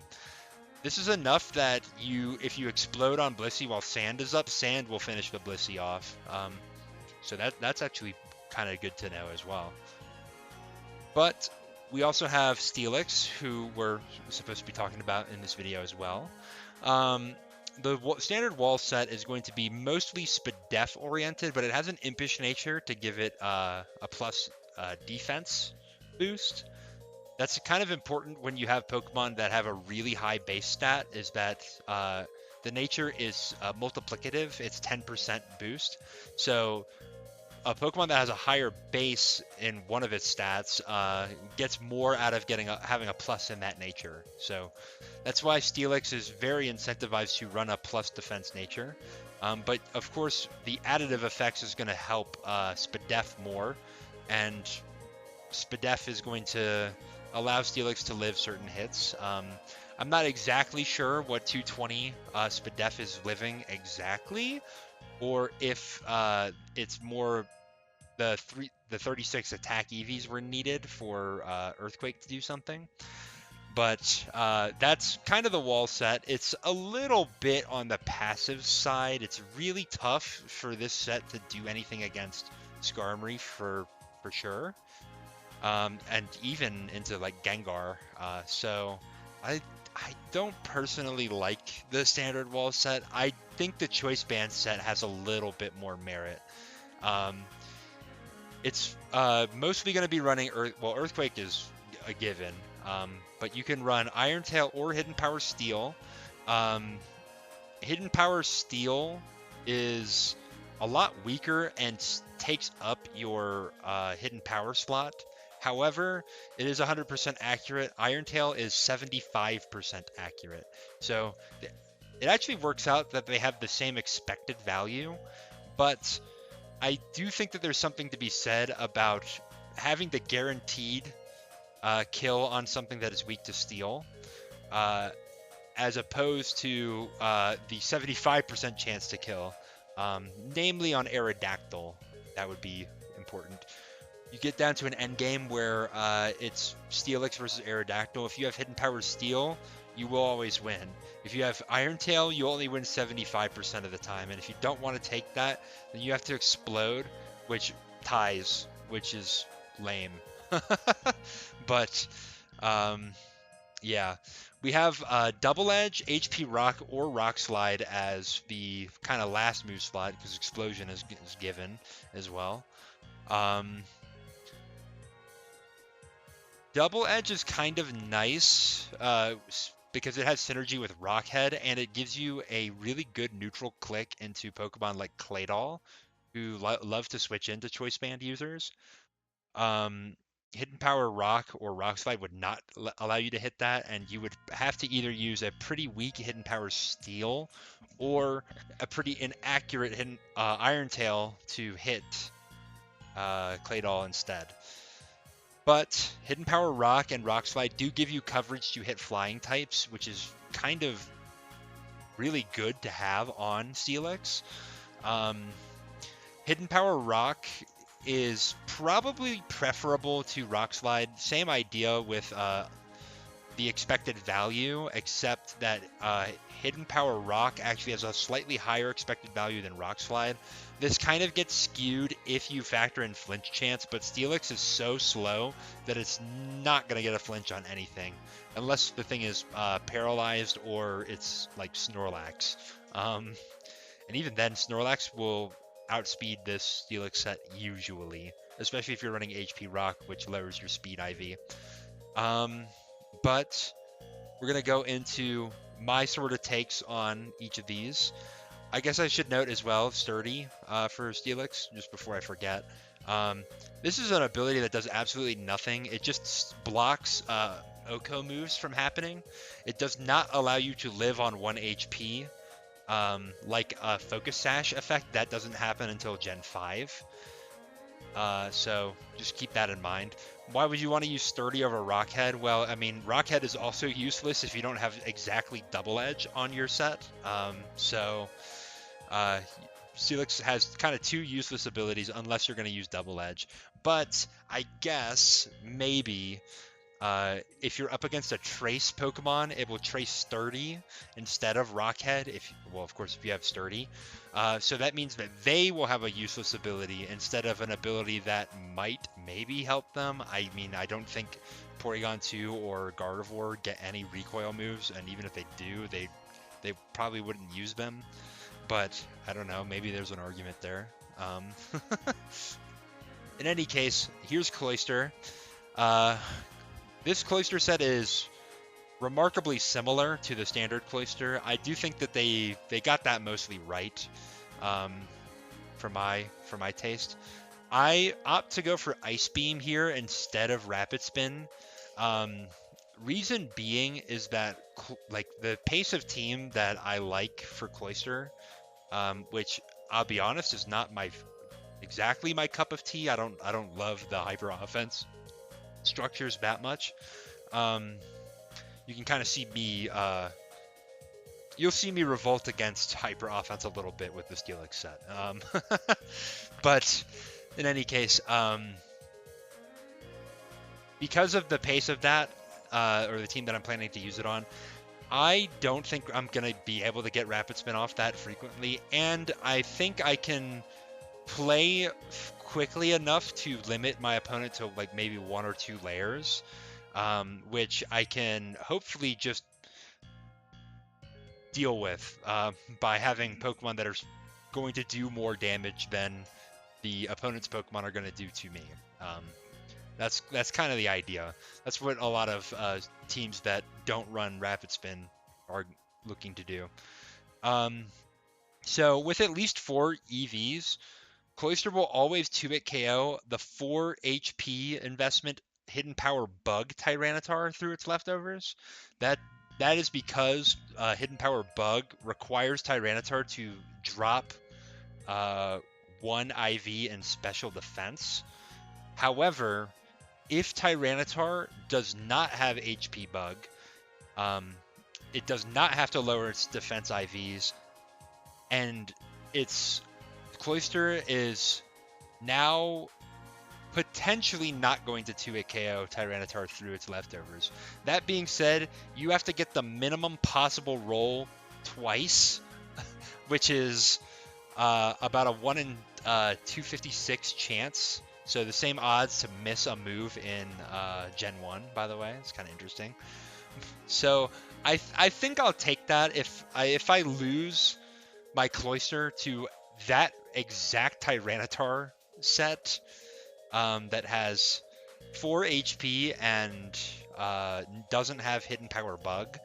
Speaker 1: this is enough that if you explode on Blissey while Sand is up, Sand will finish the Blissey off. So that's actually kind of good to know as well. But we also have Steelix, who we're supposed to be talking about in this video as well. The standard wall set is going to be mostly SPDEF oriented, but it has an impish nature to give it a plus defense boost. That's kind of important when you have Pokemon that have a really high base stat, is that the nature is multiplicative. It's 10% boost. So a Pokemon that has a higher base in one of its stats gets more out of having a plus in that nature. So that's why Steelix is very incentivized to run a plus defense nature. But of course, the additive effects is going to help SPDEF more, and SPDEF is going to allow Steelix to live certain hits. I'm not exactly sure what 220 SPDEF is living exactly, or if it's more the 36 attack EVs were needed for Earthquake to do something. But that's kind of the wall set. It's a little bit on the passive side. It's really tough for this set to do anything against Skarmory for sure. And even into like Gengar. So I don't personally like the standard wall set. I think the Choice Band set has a little bit more merit. It's mostly going to be running Earthquake is a given, but you can run Iron Tail or Hidden Power Steel. Hidden Power Steel is a lot weaker and takes up your hidden power slot. However, it is 100% accurate. Iron Tail is 75% accurate. So it actually works out that they have the same expected value, but I do think that there's something to be said about having the guaranteed kill on something that is weak to steel, uh, as opposed to the 75% chance to kill, namely on Aerodactyl. That would be important. You get down to an end game where it's Steelix versus Aerodactyl. If you have hidden power Steel, you will always win. If you have Iron Tail, you only win 75% of the time. And if you don't want to take that, then you have to Explode, which ties, which is lame. But yeah, we have Double Edge, HP Rock, or Rock Slide as the kind of last move slot because Explosion is given as well. Double Edge is kind of nice because it has synergy with Rockhead, and it gives you a really good neutral click into Pokemon like Claydol, who love to switch into Choice Band users. Hidden Power Rock or Rock Slide would not allow you to hit that, and you would have to either use a pretty weak Hidden Power Steel or a pretty inaccurate hidden Iron Tail to hit Claydol instead. But Hidden Power Rock and Rock Slide do give you coverage to hit flying types, which is kind of really good to have on Steelix. Hidden Power Rock is probably preferable to Rock Slide. Same idea with the expected value, except that Hidden Power Rock actually has a slightly higher expected value than Rock Slide. This kind of gets skewed if you factor in flinch chance, but Steelix is so slow that it's not going to get a flinch on anything, unless the thing is paralyzed or it's like Snorlax. And even then, Snorlax will outspeed this Steelix set usually, especially if you're running HP Rock, which lowers your speed IV. But we're going to go into my sort of takes on each of these. I guess I should note as well, Sturdy for Steelix, just before I forget. This is an ability that does absolutely nothing. It just blocks Oko moves from happening. It does not allow you to live on 1 HP, like a Focus Sash effect. That doesn't happen until Gen 5. So just keep that in mind. Why would you want to use Sturdy over Rockhead? Well, I mean, Rockhead is also useless if you don't have exactly Double Edge on your set. Steelix has kind of two useless abilities unless you're going to use Double Edge. But I guess maybe if you're up against a Trace Pokemon, it will Trace Sturdy instead of Rockhead. Well, of course, if you have Sturdy. So that means that they will have a useless ability instead of an ability that might maybe help them. I mean, I don't think Porygon 2 or Gardevoir get any recoil moves, and even if they do, they probably wouldn't use them. But I don't know, maybe there's an argument there. In any case, here's Cloyster. This Cloyster set is remarkably similar to the standard Cloyster. I do think that they got that mostly right, for my taste. I opt to go for Ice Beam here instead of Rapid Spin. Reason being is that like the pace of team that I like for Cloyster, which I'll be honest is not exactly my cup of tea. I don't love the hyper offense structures that much. You can kind of see me, you'll see me revolt against hyper offense a little bit with the Steelix set. But in any case, because of the pace of that, or the team that I'm planning to use it on, I don't think I'm going to be able to get Rapid Spin off that frequently, and I think I can play quickly enough to limit my opponent to like maybe 1 or 2 layers, which I can hopefully just deal with by having Pokemon that are going to do more damage than the opponent's Pokemon are going to do to me. That's kind of the idea. That's what a lot of teams that don't run Rapid Spin are looking to do. So with at least 4 EVs, Cloyster will always 2-hit KO the 4 HP investment Hidden Power Bug Tyranitar through its leftovers. That that is because Hidden Power Bug requires Tyranitar to drop uh, 1 IV and special defense. However, if Tyranitar does not have HP Bug, it does not have to lower its defense IVs, and its Cloyster is now potentially not going to 2-hit KO Tyranitar through its leftovers. That being said, you have to get the minimum possible roll twice, which is about a 1 in 256 chance. So the same odds to miss a move in Gen 1, by the way. It's kind of interesting. So I think I'll take that if I lose my Cloyster to that exact Tyranitar set that has 4 HP and doesn't have Hidden Power Bug,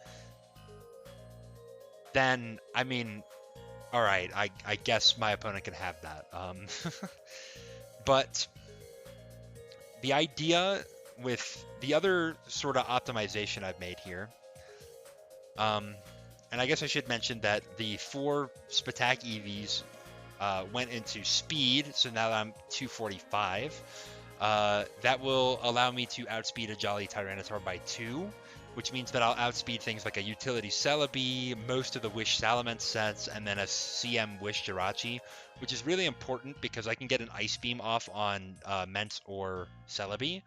Speaker 1: then, I mean, alright, I guess my opponent can have that. But the idea with the other sort of optimization I've made here, and I guess I should mention that the 4 Spatak EVs went into speed, so now that I'm 245. That will allow me to outspeed a Jolly Tyranitar by 2, which means that I'll outspeed things like a Utility Celebi, most of the Wish Salamence sets, and then a CM Wish Jirachi, which is really important because I can get an Ice Beam off on Ment or Celebi,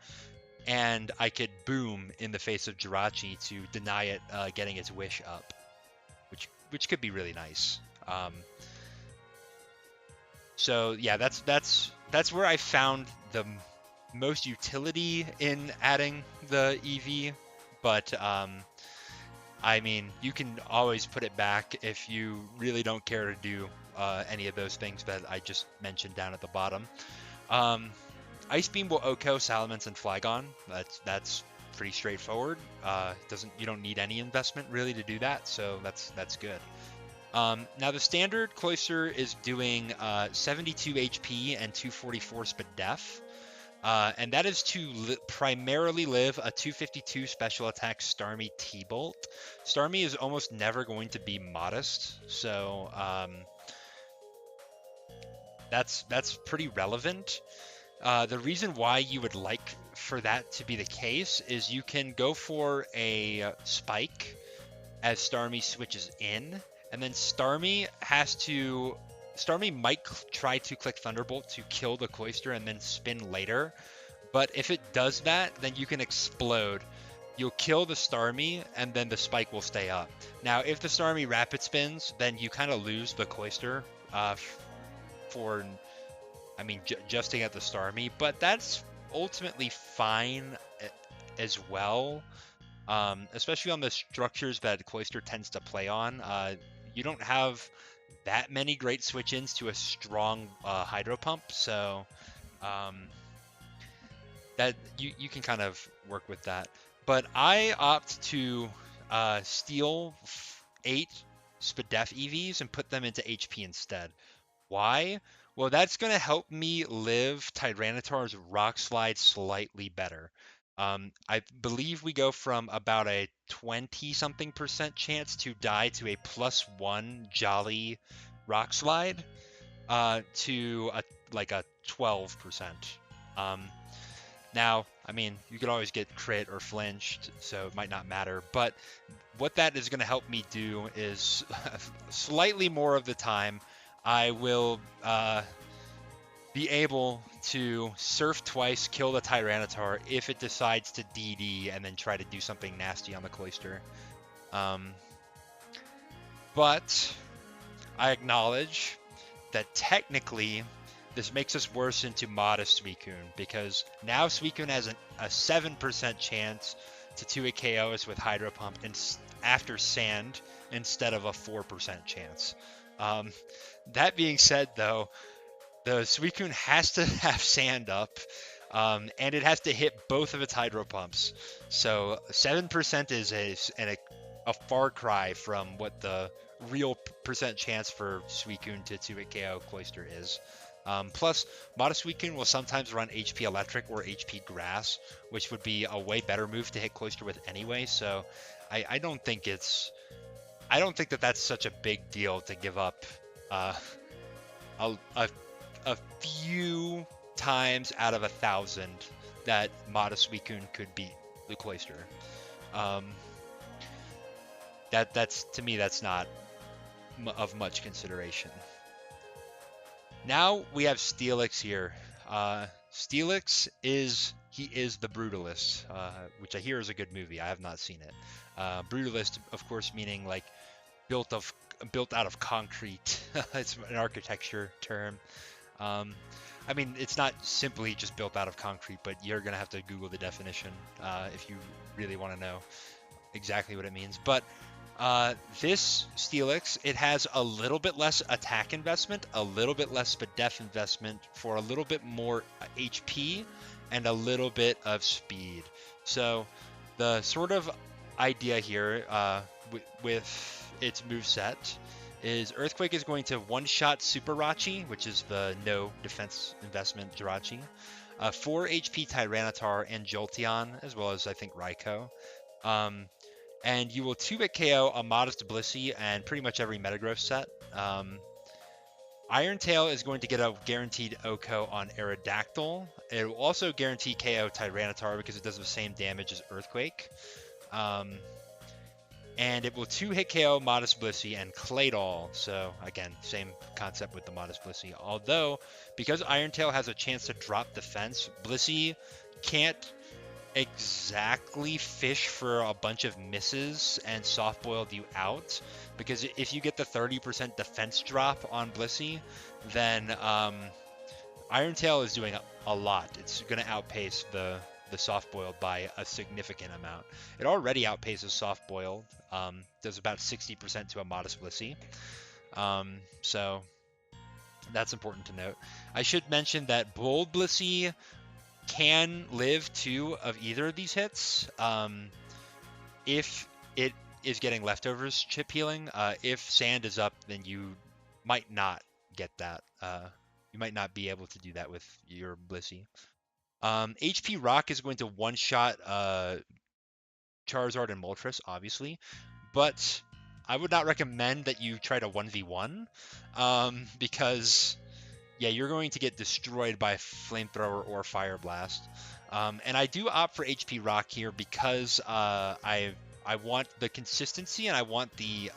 Speaker 1: and I could Boom in the face of Jirachi to deny it getting its Wish up, which could be really nice. So yeah, that's where I found the most utility in adding the EV, but I mean, you can always put it back if you really don't care to do any of those things that I just mentioned down at the bottom. Ice Beam will OHKO Salamence and Flygon. That's pretty straightforward. You don't need any investment really to do that, so that's good. Now the standard Cloyster is doing 72 HP and 244 Spadef, and that is to primarily live a 252 special attack Starmie T-Bolt. Starmie is almost never going to be modest, so that's pretty relevant. The reason why you would like for that to be the case is you can go for a spike as Starmie switches in, and then Starmie might try to click Thunderbolt to kill the Cloyster and then spin later. But if it does that, then you can explode. You'll kill the Starmie, and then the spike will stay up. Now, if the Starmie rapid spins, then you kind of lose the Cloyster for, I mean, just to get the Starmie. But that's ultimately fine as well. Especially on the structures that Cloyster tends to play on. You don't have that many great switch-ins to a strong Hydro Pump, so that you can kind of work with that. But I opt to steal 8 Spadef EVs and put them into HP instead. Why? Well, that's going to help me live Tyranitar's Rock Slide slightly better. I believe we go from about a 20-something% chance to die to a +1 Jolly Rock Slide to a 12%. Now, I mean, you could always get crit or flinched, so it might not matter. But what that is going to help me do is slightly more of the time, I will be able to surf twice, kill the Tyranitar if it decides to DD and then try to do something nasty on the Cloyster. But I acknowledge that technically this makes us worse into modest Suicune, because now Suicune has a 7% chance to 2-hit KO us with Hydro Pump after Sand instead of a 4% chance. That being said, though, the Suicune has to have Sand up, and it has to hit both of its Hydro Pumps. So 7% is a far cry from what the real percent chance for Suicune to 2-hit KO Cloyster is. Plus, Modest Suicune will sometimes run HP Electric or HP Grass, which would be a way better move to hit Cloyster with anyway. So, I don't think that that's such a big deal to give up uh, a few times out of 1,000 that Modest Suicune could beat the Cloyster. That's to me, that's not of much consideration. Now we have Steelix here. Steelix is the Brutalist, which I hear is a good movie. I have not seen it. Brutalist, of course, meaning like built out of concrete. It's an architecture term. I mean, it's not simply just built out of concrete, but you're gonna have to Google the definition if you really want to know exactly what it means. But this Steelix, it has a little bit less attack investment, a little bit less def investment for a little bit more HP and a little bit of speed. So the sort of idea here with its moveset is Earthquake is going to one-shot Super Rachi, which is the no defense investment Jirachi, 4 HP Tyranitar and Jolteon, as well as I think Raikou. And you will 2-hit KO a Modest Blissey and pretty much every Metagross set. Iron Tail is going to get a guaranteed OHKO on Aerodactyl. It will also guarantee KO Tyranitar because it does the same damage as Earthquake. And it will 2-hit KO Modest Blissey and Claydol. So again, same concept with the Modest Blissey. Although, because Iron Tail has a chance to drop defense, Blissey can't exactly fish for a bunch of misses and soft-boiled you out, because if you get the 30% defense drop on Blissey, then Iron Tail is doing a lot. It's going to outpace the soft-boiled by a significant amount. It already outpaces soft-boiled, does about 60% to a Modest Blissey. So that's important to note. I should mention that Bold Blissey can live 2 of either of these hits if it is getting leftovers chip healing. If Sand is up, then you might not get that. You might not be able to do that with your Blissey. HP Rock is going to one-shot Charizard and Moltres, obviously, but I would not recommend that you try to 1v1 because yeah, you're going to get destroyed by Flamethrower or Fire Blast. And I do opt for HP Rock here because I want the consistency and I want the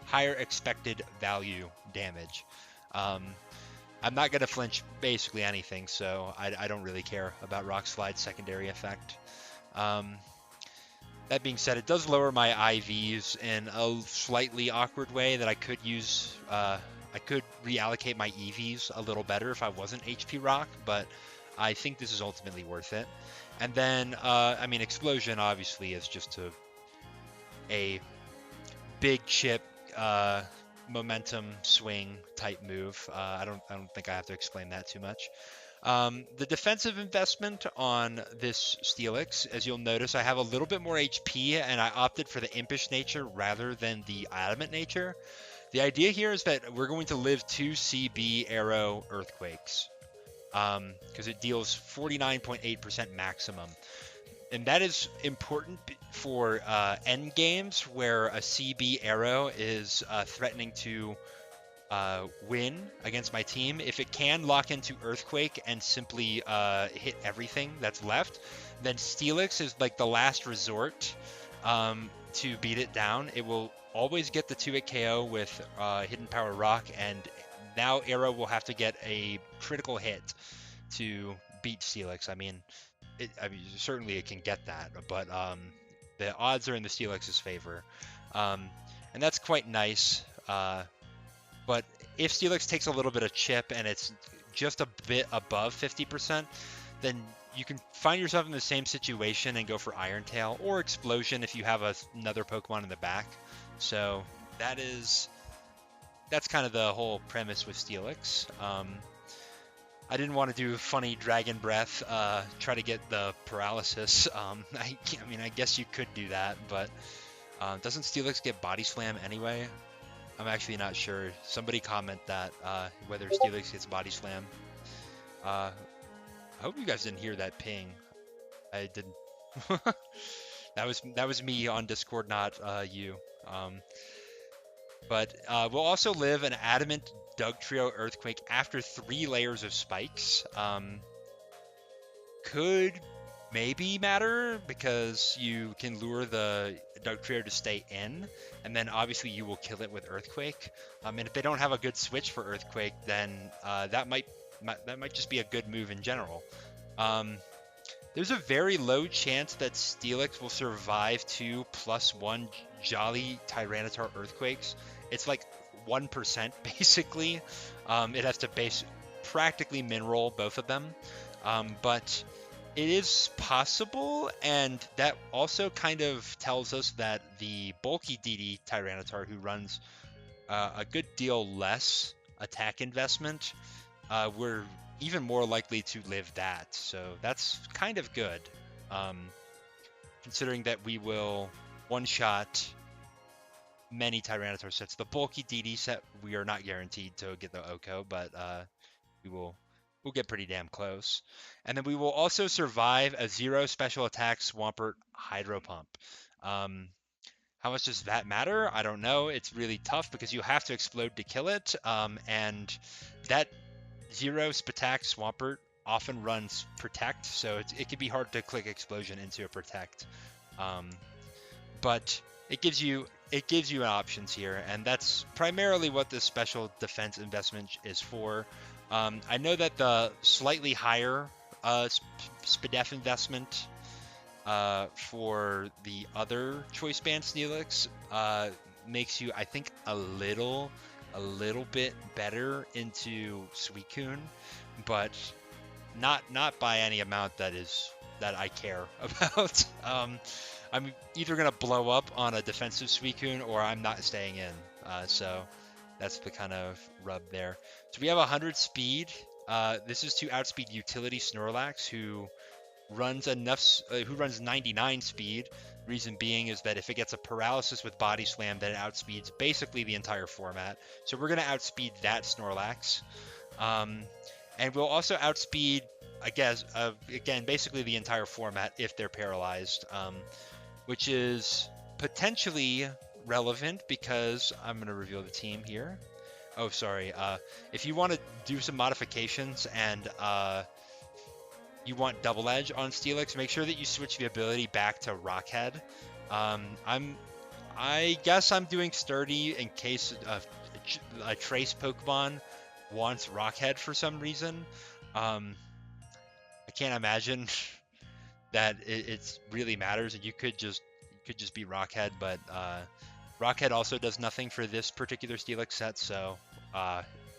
Speaker 1: higher expected value damage. I'm not going to flinch basically anything, so I don't really care about Rock Slide's secondary effect. That being said, it does lower my IVs in a slightly awkward way that I could use. I could reallocate my EVs a little better if I wasn't HP Rock, but I think this is ultimately worth it. And then, I mean, Explosion obviously is just a big chip momentum swing type move. I don't think I have to explain that too much. The defensive investment on this Steelix, as you'll notice, I have a little bit more HP, and I opted for the Impish nature rather than the Adamant nature. The idea here is that we're going to live 2 CB Arrow Earthquakes, because it deals 49.8% maximum. And that is important for end games where a CB Arrow is threatening to win against my team. If it can lock into Earthquake and simply hit everything that's left, then Steelix is like the last resort to beat it down. It will always get the 2-hit KO with Hidden Power Rock, and now Arrow will have to get a critical hit to beat Steelix. I mean, certainly it can get that, but the odds are in the Steelix's favor, and that's quite nice. But if Steelix takes a little bit of chip and it's just a bit above 50%, then you can find yourself in the same situation and go for Iron Tail or Explosion if you have another Pokemon in the back. So that's kind of the whole premise with Steelix. I didn't want to do funny Dragon Breath, try to get the paralysis. I mean, I guess you could do that, but doesn't Steelix get Body Slam anyway? I'm actually not sure. Somebody comment that whether Steelix gets body slam. I hope you guys didn't hear that ping. I didn't. That was me on Discord, not you. But we'll also live an Adamant Dugtrio Earthquake after 3 layers of spikes. Could maybe matter because you can lure the Dugtrio to stay in, and then obviously you will kill it with Earthquake. And if they don't have a good switch for Earthquake, then that might just be a good move in general. There's a very low chance that Steelix will survive 2 +1 Jolly Tyranitar Earthquakes. It's like 1% basically. It has to practically min-roll both of them. But it is possible, and that also kind of tells us that the bulky DD Tyranitar, who runs a good deal less attack investment, we're even more likely to live that. So that's kind of good, considering that we will one-shot many Tyranitar sets. The bulky DD set, we are not guaranteed to get the Oko, but we'll get pretty damn close. And then we will also survive a 0 special attack Swampert Hydro Pump. How much does that matter? I don't know. It's really tough because you have to explode to kill it. And that 0 Spatak Swampert often runs Protect, so it can be hard to click Explosion into a Protect. But it gives you options here, and that's primarily what this special defense investment is for. I know that the slightly higher SPDEF investment for the other Choice Band Steelix makes you, I think, a little bit better into Suicune, but not by any amount that I care about. I'm either gonna blow up on a defensive Suicune or I'm not staying in. So that's the kind of rub there. So we have 100 speed. This is to outspeed Utility Snorlax, who runs 99 speed. Reason being is that if it gets a paralysis with Body Slam, then it outspeeds basically the entire format. So we're gonna outspeed that Snorlax. And we'll also outspeed, I guess, again, basically the entire format if they're paralyzed, which is potentially relevant because I'm going to reveal the team here. Oh, sorry. If you want to do some modifications and you want Double Edge on Steelix, make sure that you switch the ability back to Rockhead. I guess I'm doing Sturdy in case a Trace Pokemon wants Rockhead for some reason. I can't imagine that it really matters, and you could just be Rockhead, but Rockhead also does nothing for this particular Steelix set, so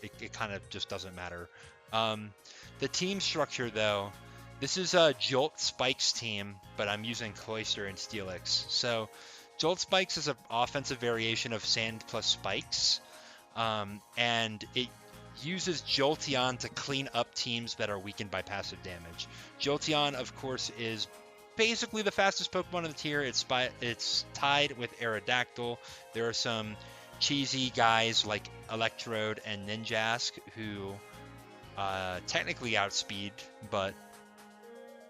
Speaker 1: it kind of just doesn't matter. The team structure, though, this is a Jolt Spikes team, but I'm using Cloyster and Steelix. So Jolt Spikes is an offensive variation of Sand plus Spikes, and it uses Jolteon to clean up teams that are weakened by passive damage. Jolteon, of course, is basically the fastest Pokemon in the tier. It's tied with Aerodactyl. There are some cheesy guys like Electrode and Ninjask who technically outspeed, but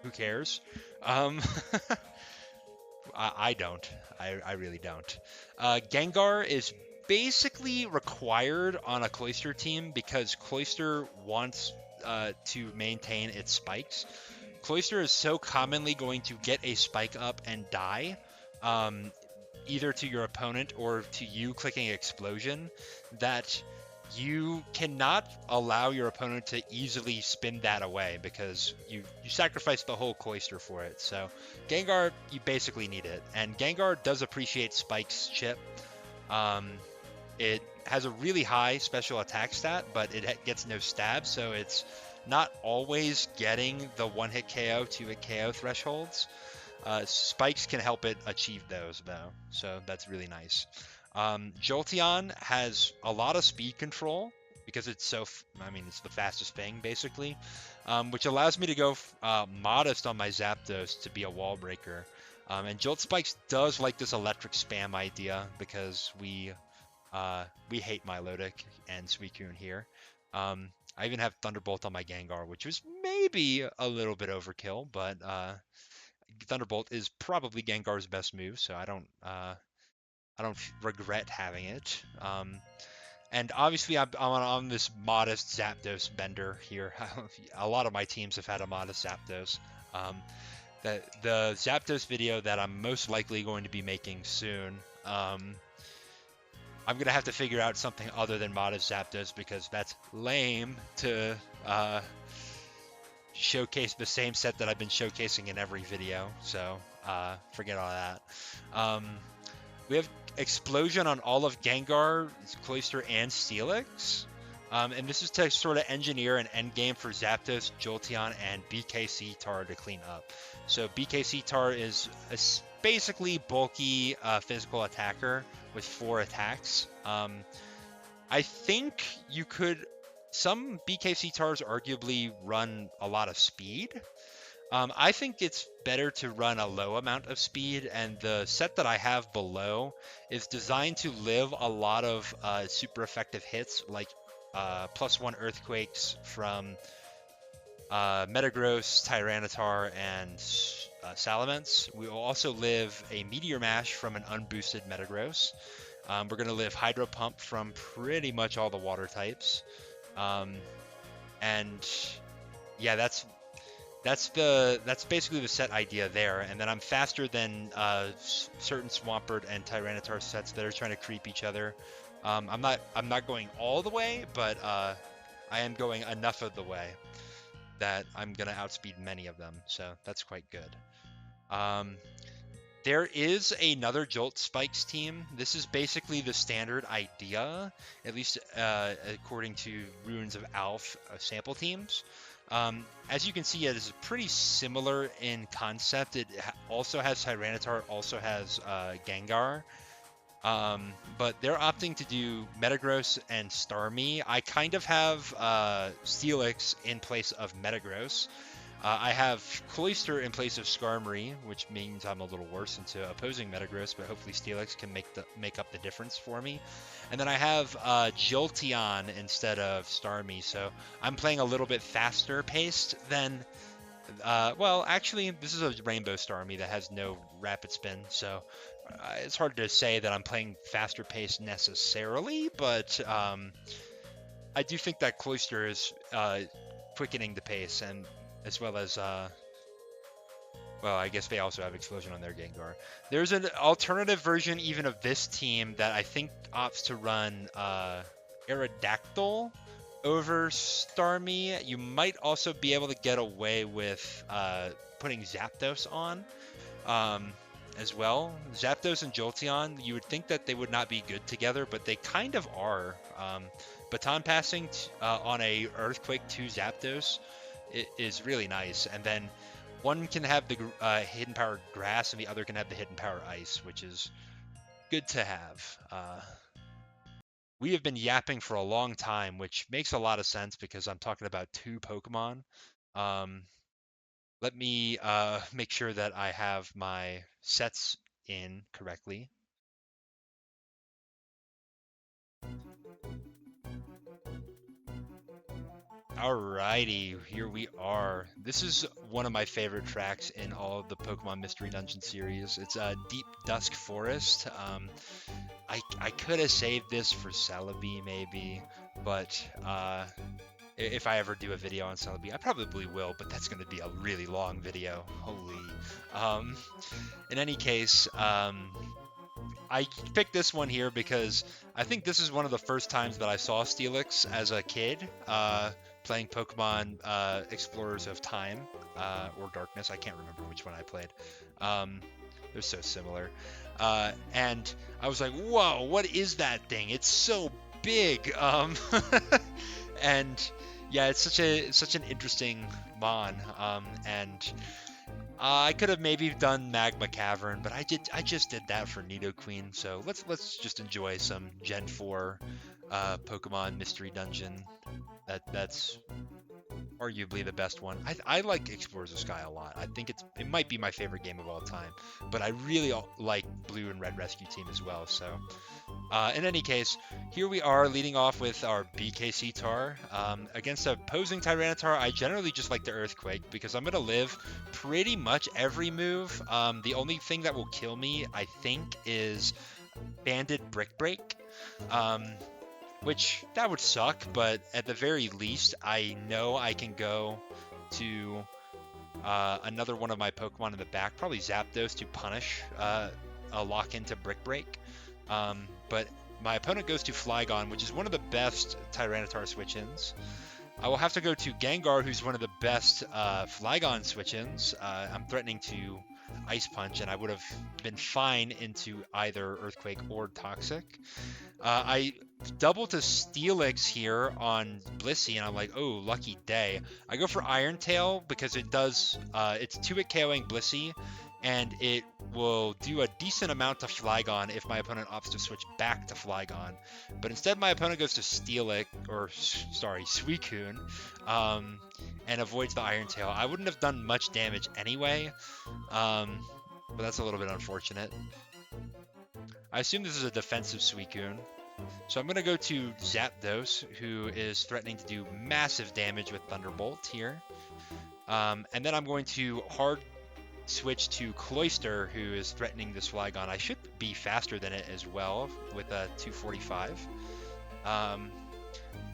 Speaker 1: who cares? I don't. I really don't. Gengar is basically required on a Cloyster team because Cloyster wants to maintain its spikes. Cloyster is so commonly going to get a spike up and die, either to your opponent or to you clicking Explosion, that you cannot allow your opponent to easily spin that away because you sacrifice the whole Cloyster for it. So Gengar, you basically need it. And Gengar does appreciate Spike's chip. It has a really high special attack stat, but it gets no stab, so it's not always getting the 1-hit KO, 2-hit KO thresholds. Spikes can help it achieve those, though, so that's really nice. Jolteon has a lot of speed control because it's it's the fastest thing, basically, which allows me to go modest on my Zapdos to be a wall breaker. And Jolt Spikes does like this electric spam idea because we We hate Milotic and Suicune here. I even have Thunderbolt on my Gengar, which was maybe a little bit overkill, but Thunderbolt is probably Gengar's best move, so I don't regret having it. And obviously, I'm on this modest Zapdos bender here. A lot of my teams have had a modest Zapdos. The Zapdos video that I'm most likely going to be making soon, I'm gonna have to figure out something other than modest Zapdos because that's lame to showcase the same set that I've been showcasing in every video. So forget all that. We have Explosion on all of Gengar, Cloyster, and Steelix. And this is to sort of engineer an endgame for Zapdos, Jolteon, and BKC Tar to clean up. So BKC Tar is basically bulky physical attacker with 4 attacks. I think you could... Some BKC Tars arguably run a lot of speed. I think it's better to run a low amount of speed, and the set that I have below is designed to live a lot of super effective hits, like +1 Earthquakes from Metagross, Tyranitar, and Salamence. We will also live a Meteor Mash from an unboosted Metagross. We're going to live Hydro Pump from pretty much all the water types. And yeah, that's basically the set idea there. And then I'm faster than certain Swampert and Tyranitar sets that are trying to creep each other. I'm not going all the way, but I am going enough of the way that I'm gonna outspeed many of them. So that's quite good. There is another Jolt Spikes team. This is basically the standard idea, at least according to Ruins of Alph sample teams. As you can see, it is pretty similar in concept. It also has Tyranitar, also has Gengar. But they're opting to do Metagross and Starmie. I kind of have Steelix in place of Metagross. I have Cloyster in place of Skarmory, which means I'm a little worse into opposing Metagross, but hopefully Steelix can make up the difference for me. And then I have Jolteon instead of Starmie, so I'm playing a little bit faster paced than... well, actually, this is a Rainbow Starmie that has no rapid spin, so it's hard to say that I'm playing faster paced necessarily, but I do think that Cloyster is quickening the pace, and as well as, well, I guess they also have Explosion on their Gengar. There's an alternative version even of this team that I think opts to run Aerodactyl over Starmie. You might also be able to get away with putting Zapdos on as well. Zapdos and Jolteon, you would think that they would not be good together, but they kind of are. Baton passing on a Earthquake to Zapdos is really nice, and then one can have the hidden power grass and the other can have the hidden power ice, which is good to have. We have been yapping for a long time, which makes a lot of sense because I'm talking about 2 Pokemon. Let me make sure that I have my sets in correctly. Alrighty, here we are. This is one of my favorite tracks in all of the Pokemon Mystery Dungeon series. It's Deep Dusk Forest. I could have saved this for Celebi maybe, but if I ever do a video on Celebi, I probably will, but that's going to be a really long video. Holy. In any case, I picked this one here because I think this is one of the first times that I saw Steelix as a kid, playing Pokemon Explorers of Time or Darkness. I can't remember which one I played. They're so similar. And I was like, whoa, what is that thing? It's so big. And yeah, it's such an interesting mon. And I could have maybe done Magma Cavern, but I just did that for Nidoqueen. So let's just enjoy some Gen 4 Pokemon Mystery Dungeon. That's arguably the best one. I like Explorers of Sky a lot. I think it might be my favorite game of all time. But I really like Blue and Red Rescue Team as well. So in any case, here we are leading off with our BKC Tar. Against a opposing Tyranitar, I generally just like the Earthquake because I'm going to live pretty much every move. The only thing that will kill me, I think, is Banded Brick Break. Which that would suck, but at the very least, I know I can go to another one of my Pokemon in the back, probably Zapdos, to punish a lock into Brick Break. But my opponent goes to Flygon, which is one of the best Tyranitar switch-ins. I will have to go to Gengar, who's one of the best Flygon switch-ins. I'm threatening to Ice Punch, and I would have been fine into either Earthquake or Toxic. I double to Steelix here on Blissey, and I'm like, oh, lucky day. I go for Iron Tail because it does, it's 2-hit KOing Blissey, and it will do a decent amount to Flygon if my opponent opts to switch back to Flygon. But instead, my opponent goes to Steelix, or sorry, Suicune, and avoids the Iron Tail. I wouldn't have done much damage anyway, but that's a little bit unfortunate. I assume this is a defensive Suicune. So I'm going to go to Zapdos, who is threatening to do massive damage with Thunderbolt here. And then I'm going to hard switch to Cloyster, who is threatening this Flygon. I should be faster than it as well with a 245.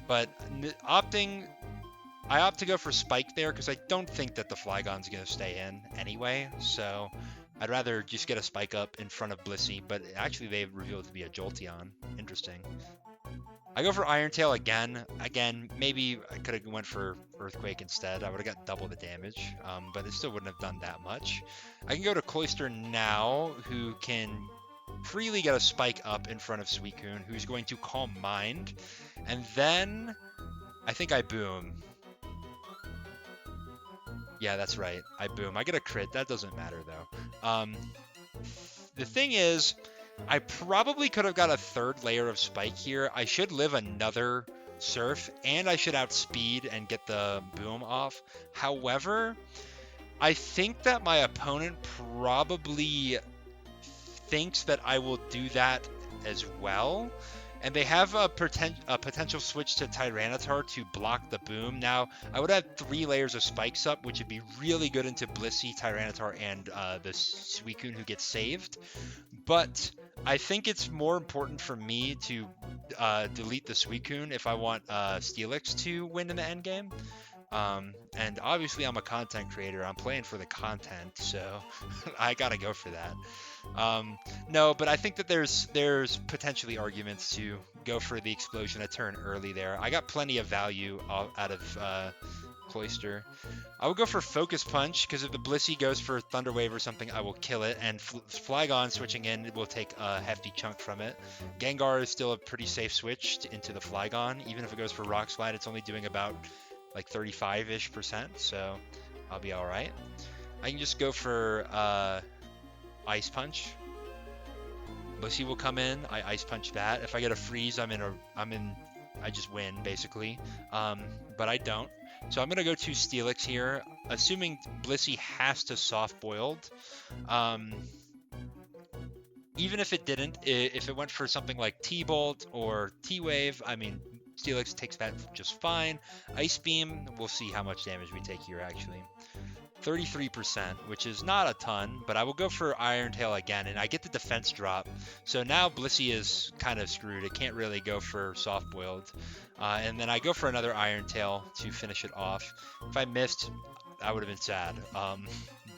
Speaker 1: But I opt to go for Spike there because I don't think that the Flygon's going to stay in anyway. So I'd rather just get a Spike up in front of Blissey, but actually they revealed it to be a Jolteon. Interesting. I go for Iron Tail again. Again, maybe I could have went for Earthquake instead. I would have got double the damage, but it still wouldn't have done that much. I can go to Cloyster now, who can freely get a Spike up in front of Suicune, who's going to Calm Mind. And then I think I boom. Yeah, that's right. I boom. I get a crit. That doesn't matter, though. The thing is, I probably could have got a third layer of Spike here. I should live another Surf, and I should outspeed and get the boom off. However, I think that my opponent probably thinks that I will do that as well. And they have a potential switch to Tyranitar to block the boom. Now, I would have 3 layers of Spikes up, which would be really good into Blissey, Tyranitar, and the Suicune who gets saved. But I think it's more important for me to delete the Suicune if I want Steelix to win in the endgame. And obviously I'm a content creator. I'm playing for the content, so I gotta go for that. No, but I think that there's potentially arguments to go for the explosion a turn early there. I got plenty of value out of Cloyster. I will go for Focus Punch because if the Blissey goes for Thunder Wave or something, I will kill it. And Flygon switching in will take a hefty chunk from it. Gengar is still a pretty safe switch into the Flygon. Even if it goes for Rock Slide, it's only doing about like 35-ish%, so I'll be all right. I can just go for Ice Punch. Blissey will come in. I Ice Punch that. If I get a freeze, I just win basically. But I don't. So I'm gonna go to Steelix here, assuming Blissey has to soft boiled. Even if it didn't, if it went for something like T-Bolt or T-Wave, I mean, Steelix takes that just fine. Ice Beam, we'll see how much damage we take here actually. 33%, which is not a ton, but I will go for Iron Tail again, and I get the defense drop. So now Blissey is kind of screwed. It can't really go for soft boiled. And then I go for another Iron Tail to finish it off. If I missed, I would have been sad.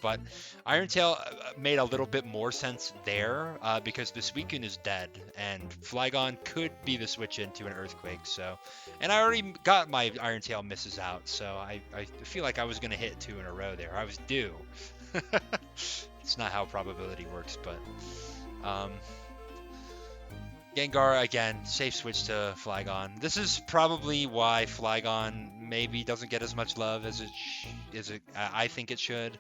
Speaker 1: But Iron Tail made a little bit more sense there because the Suicune is dead and Flygon could be the switch into an Earthquake. So, and I already got my Iron Tail misses out, so I feel like I was going to hit 2 in a row there. I was due. It's not how probability works, but Gengar, again, safe switch to Flygon. This is probably why Flygon maybe doesn't get as much love as I think it should.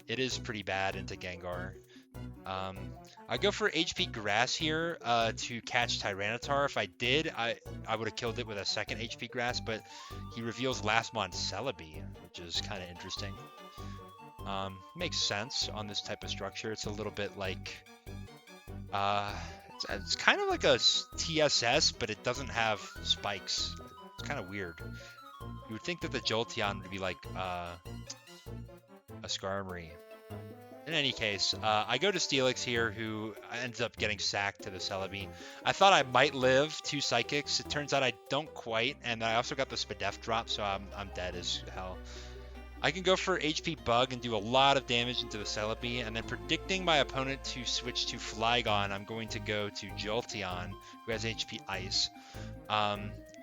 Speaker 1: It is pretty bad into Gengar. I go for HP Grass here to catch Tyranitar. If I did, I would have killed it with a second HP Grass, but he reveals Last Mon Celebi, which is kind of interesting. Makes sense on this type of structure. It's a little bit like, it's kind of like a TSS, but it doesn't have spikes. It's kind of weird. You would think that the Jolteon would be like a Skarmory. In any case, I go to Steelix here, who ends up getting sacked to the Celebi. I thought I might live 2 Psychics. It turns out I don't quite, and I also got the Spadef drop, so I'm dead as hell. I can go for HP Bug and do a lot of damage into the Celebi, and then predicting my opponent to switch to Flygon, I'm going to go to Jolteon, who has HP Ice.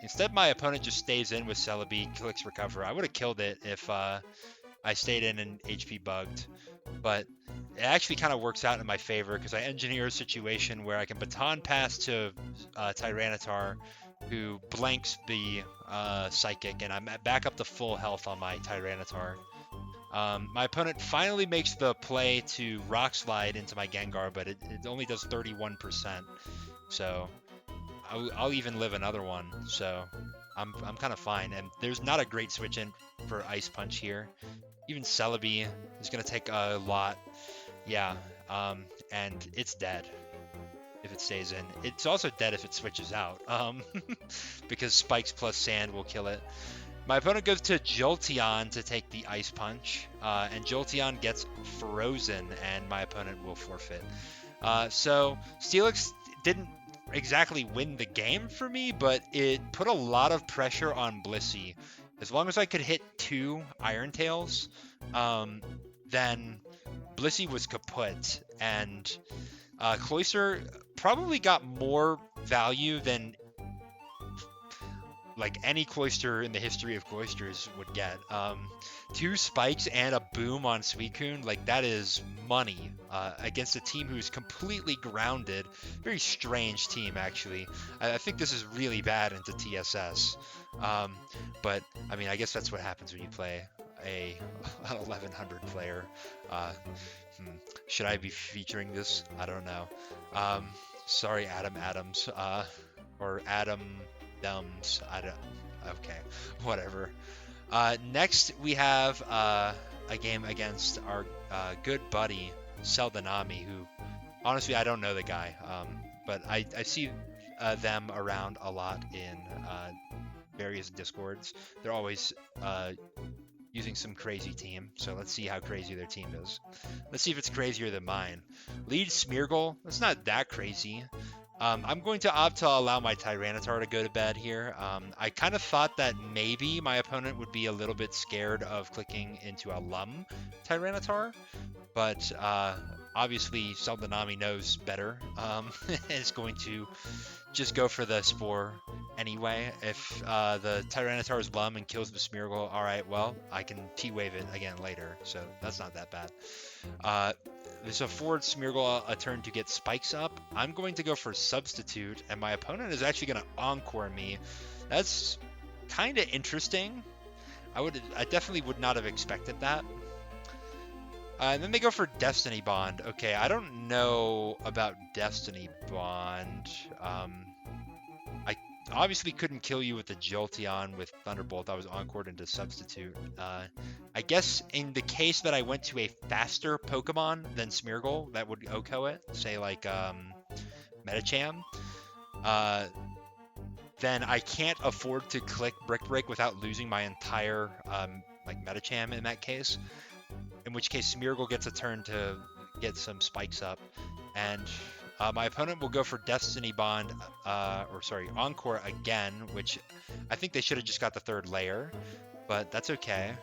Speaker 1: Instead, my opponent just stays in with Celebi, clicks Recover. I would have killed it if I stayed in and HP Bugged, but it actually kind of works out in my favor because I engineer a situation where I can Baton Pass to Tyranitar, who blanks the Psychic, and I'm back up to full health on my Tyranitar. My opponent finally makes the play to Rock Slide into my Gengar, but it only does 31%, so I'll even live another one, so I'm kind of fine. And there's not a great switch in for Ice Punch here. Even Celebi is going to take a lot. Yeah, and it's dead if it stays in. It's also dead if it switches out, because Spikes plus Sand will kill it. My opponent goes to Jolteon to take the Ice Punch, and Jolteon gets frozen, and my opponent will forfeit. So Steelix didn't exactly win the game for me, but it put a lot of pressure on Blissey. As long as I could hit 2 Iron Tails, then Blissey was kaput, and Cloyster probably got more value than like any Cloyster in the history of Cloysters would get. 2 spikes and a boom on Suicune, like that is money against a team who's completely grounded. Very strange team, actually. I think this is really bad into TSS. But I mean, I guess that's what happens when you play an 1100 player. Should I be featuring this? I don't know. Sorry, Adam Adams, or Adam Dumbs. I don't. Okay, whatever. Next, we have a game against our good buddy Seldenami, who honestly I don't know the guy, but I see them around a lot in various discords. They're always using some crazy team, so let's see how crazy their team is. Let's see if it's crazier than mine. Lead Smeargle, that's not that crazy. I'm going to opt to allow my Tyranitar to go to bed here. I kind of thought that maybe my opponent would be a little bit scared of clicking into a Lum Tyranitar, but obviously Seldenami knows better. Is going to just go for the Spore anyway. If the Tyranitar is Lum and kills the Smeargle, alright, well, I can T-Wave it again later, so that's not that bad. There's a forward Smeargle a turn to get spikes up. I'm going to go for Substitute, and my opponent is actually going to Encore me. That's kind of interesting. I definitely would not have expected that. And then they go for Destiny Bond. Okay, I don't know about Destiny Bond. I obviously couldn't kill you with the Jolteon with Thunderbolt. I was encored into Substitute. I guess in the case that I went to a faster Pokemon than Smeargle, that would OHKO it, say like Medicham, then I can't afford to click Brick Break without losing my entire like Medicham in that case. In which case Smeargle gets a turn to get some spikes up, and my opponent will go for Destiny Bond, Encore again, which I think they should have just got the 3rd layer, but that's okay.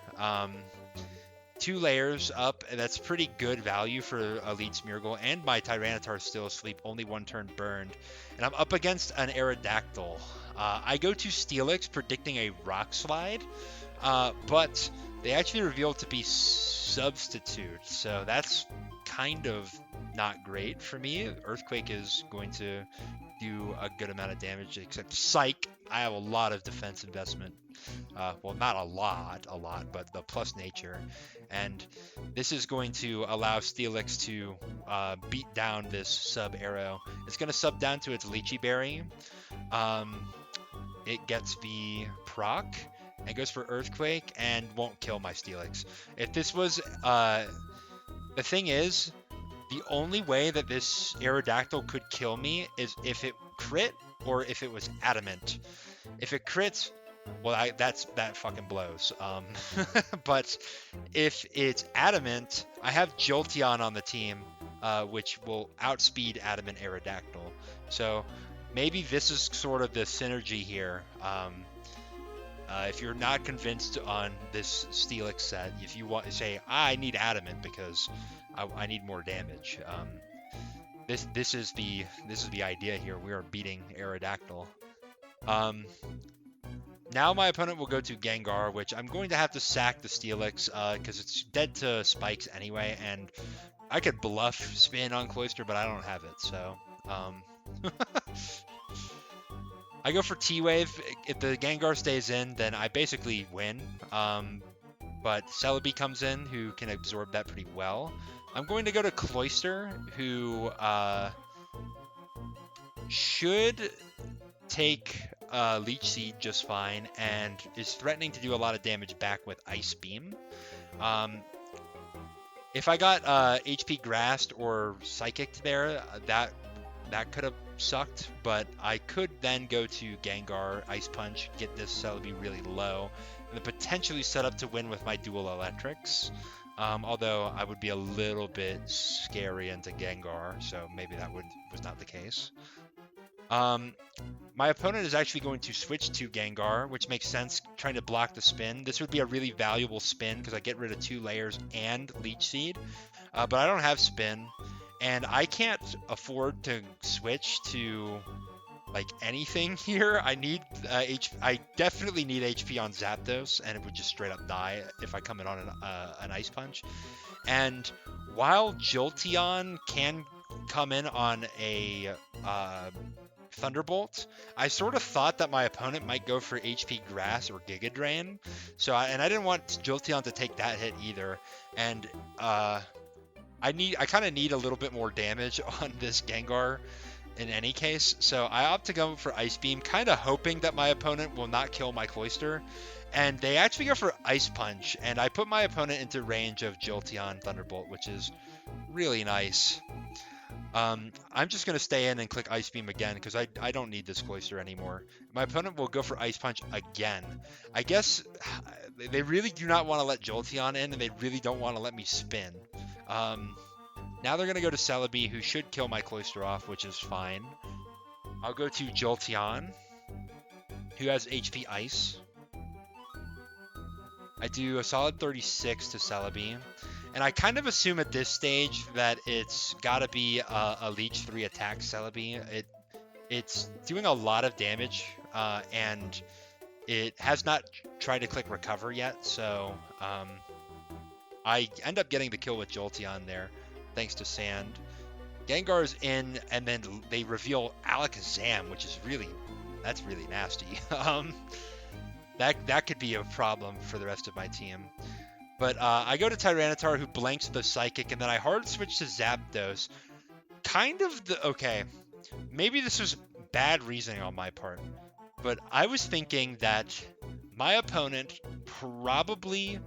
Speaker 1: 2 layers up, that's pretty good value for a lead Smeargle, and my Tyranitar is still asleep, only 1 turn burned, and I'm up against an Aerodactyl. I go to Steelix, predicting a Rock Slide. but they actually revealed to be substitute, so that's kind of not great for me. Earthquake is going to do a good amount of damage, except Psych, I have a lot of defense investment. Well, not a lot, but the plus nature. And this is going to allow Steelix to beat down this sub arrow. It's going to sub down to its Lychee Berry. It gets the proc and goes for Earthquake and won't kill my Steelix. If this was, the thing is, the only way that this Aerodactyl could kill me is if it crit or if it was adamant. If it crits, well, that fucking blows. But if it's adamant, I have Jolteon on the team, which will outspeed adamant Aerodactyl. So maybe this is sort of the synergy here. If you're not convinced on this Steelix set, if you want to say, I need adamant because I need more damage, this is the idea here. We are beating Aerodactyl. Now my opponent will go to Gengar, which I'm going to have to sack the Steelix because it's dead to spikes anyway, and I could bluff spin on Cloyster, but I don't have it, so I go for T-Wave. If the Gengar stays in, then I basically win. But Celebi comes in, who can absorb that pretty well. I'm going to go to Cloyster, who should take Leech Seed just fine, and is threatening to do a lot of damage back with Ice Beam. If I got HP Grassed or Psychic there, that could have sucked, but I could then go to Gengar, Ice Punch, get this Celebi really low, and then potentially set up to win with my dual electrics. Although I would be a little bit scary into Gengar, so maybe that was not the case. My opponent is actually going to switch to Gengar, which makes sense, trying to block the spin. This would be a really valuable spin because I get rid of 2 layers and Leech Seed, but I don't have spin. And I can't afford to switch to like anything here. I need I definitely need HP on Zapdos, and it would just straight up die if I come in on an Ice Punch. And while Jolteon can come in on a Thunderbolt, I sort of thought that my opponent might go for HP Grass or Giga Drain. So I didn't want Jolteon to take that hit either. And I kind of need a little bit more damage on this Gengar in any case, so I opt to go for Ice Beam, kind of hoping that my opponent will not kill my Cloyster, and they actually go for Ice Punch, and I put my opponent into range of Jolteon Thunderbolt, which is really nice. I'm just going to stay in and click Ice Beam again, because I don't need this Cloyster anymore. My opponent will go for Ice Punch again. I guess they really do not want to let Jolteon in, and they really don't want to let me spin. Now they're going to go to Celebi, who should kill my Cloyster off, which is fine. I'll go to Jolteon, who has HP Ice. I do a solid 36 to Celebi. And I kind of assume at this stage that it's got to be a Leech 3 attack Celebi. It's doing a lot of damage, and it has not tried to click Recover yet, so I end up getting the kill with Jolteon there, thanks to Sand. Gengar's in, and then they reveal Alakazam, which is that's really nasty. That could be a problem for the rest of my team. But I go to Tyranitar, who blanks the Psychic, and then I hard switch to Zapdos. Okay, maybe this was bad reasoning on my part, but I was thinking that my opponent probably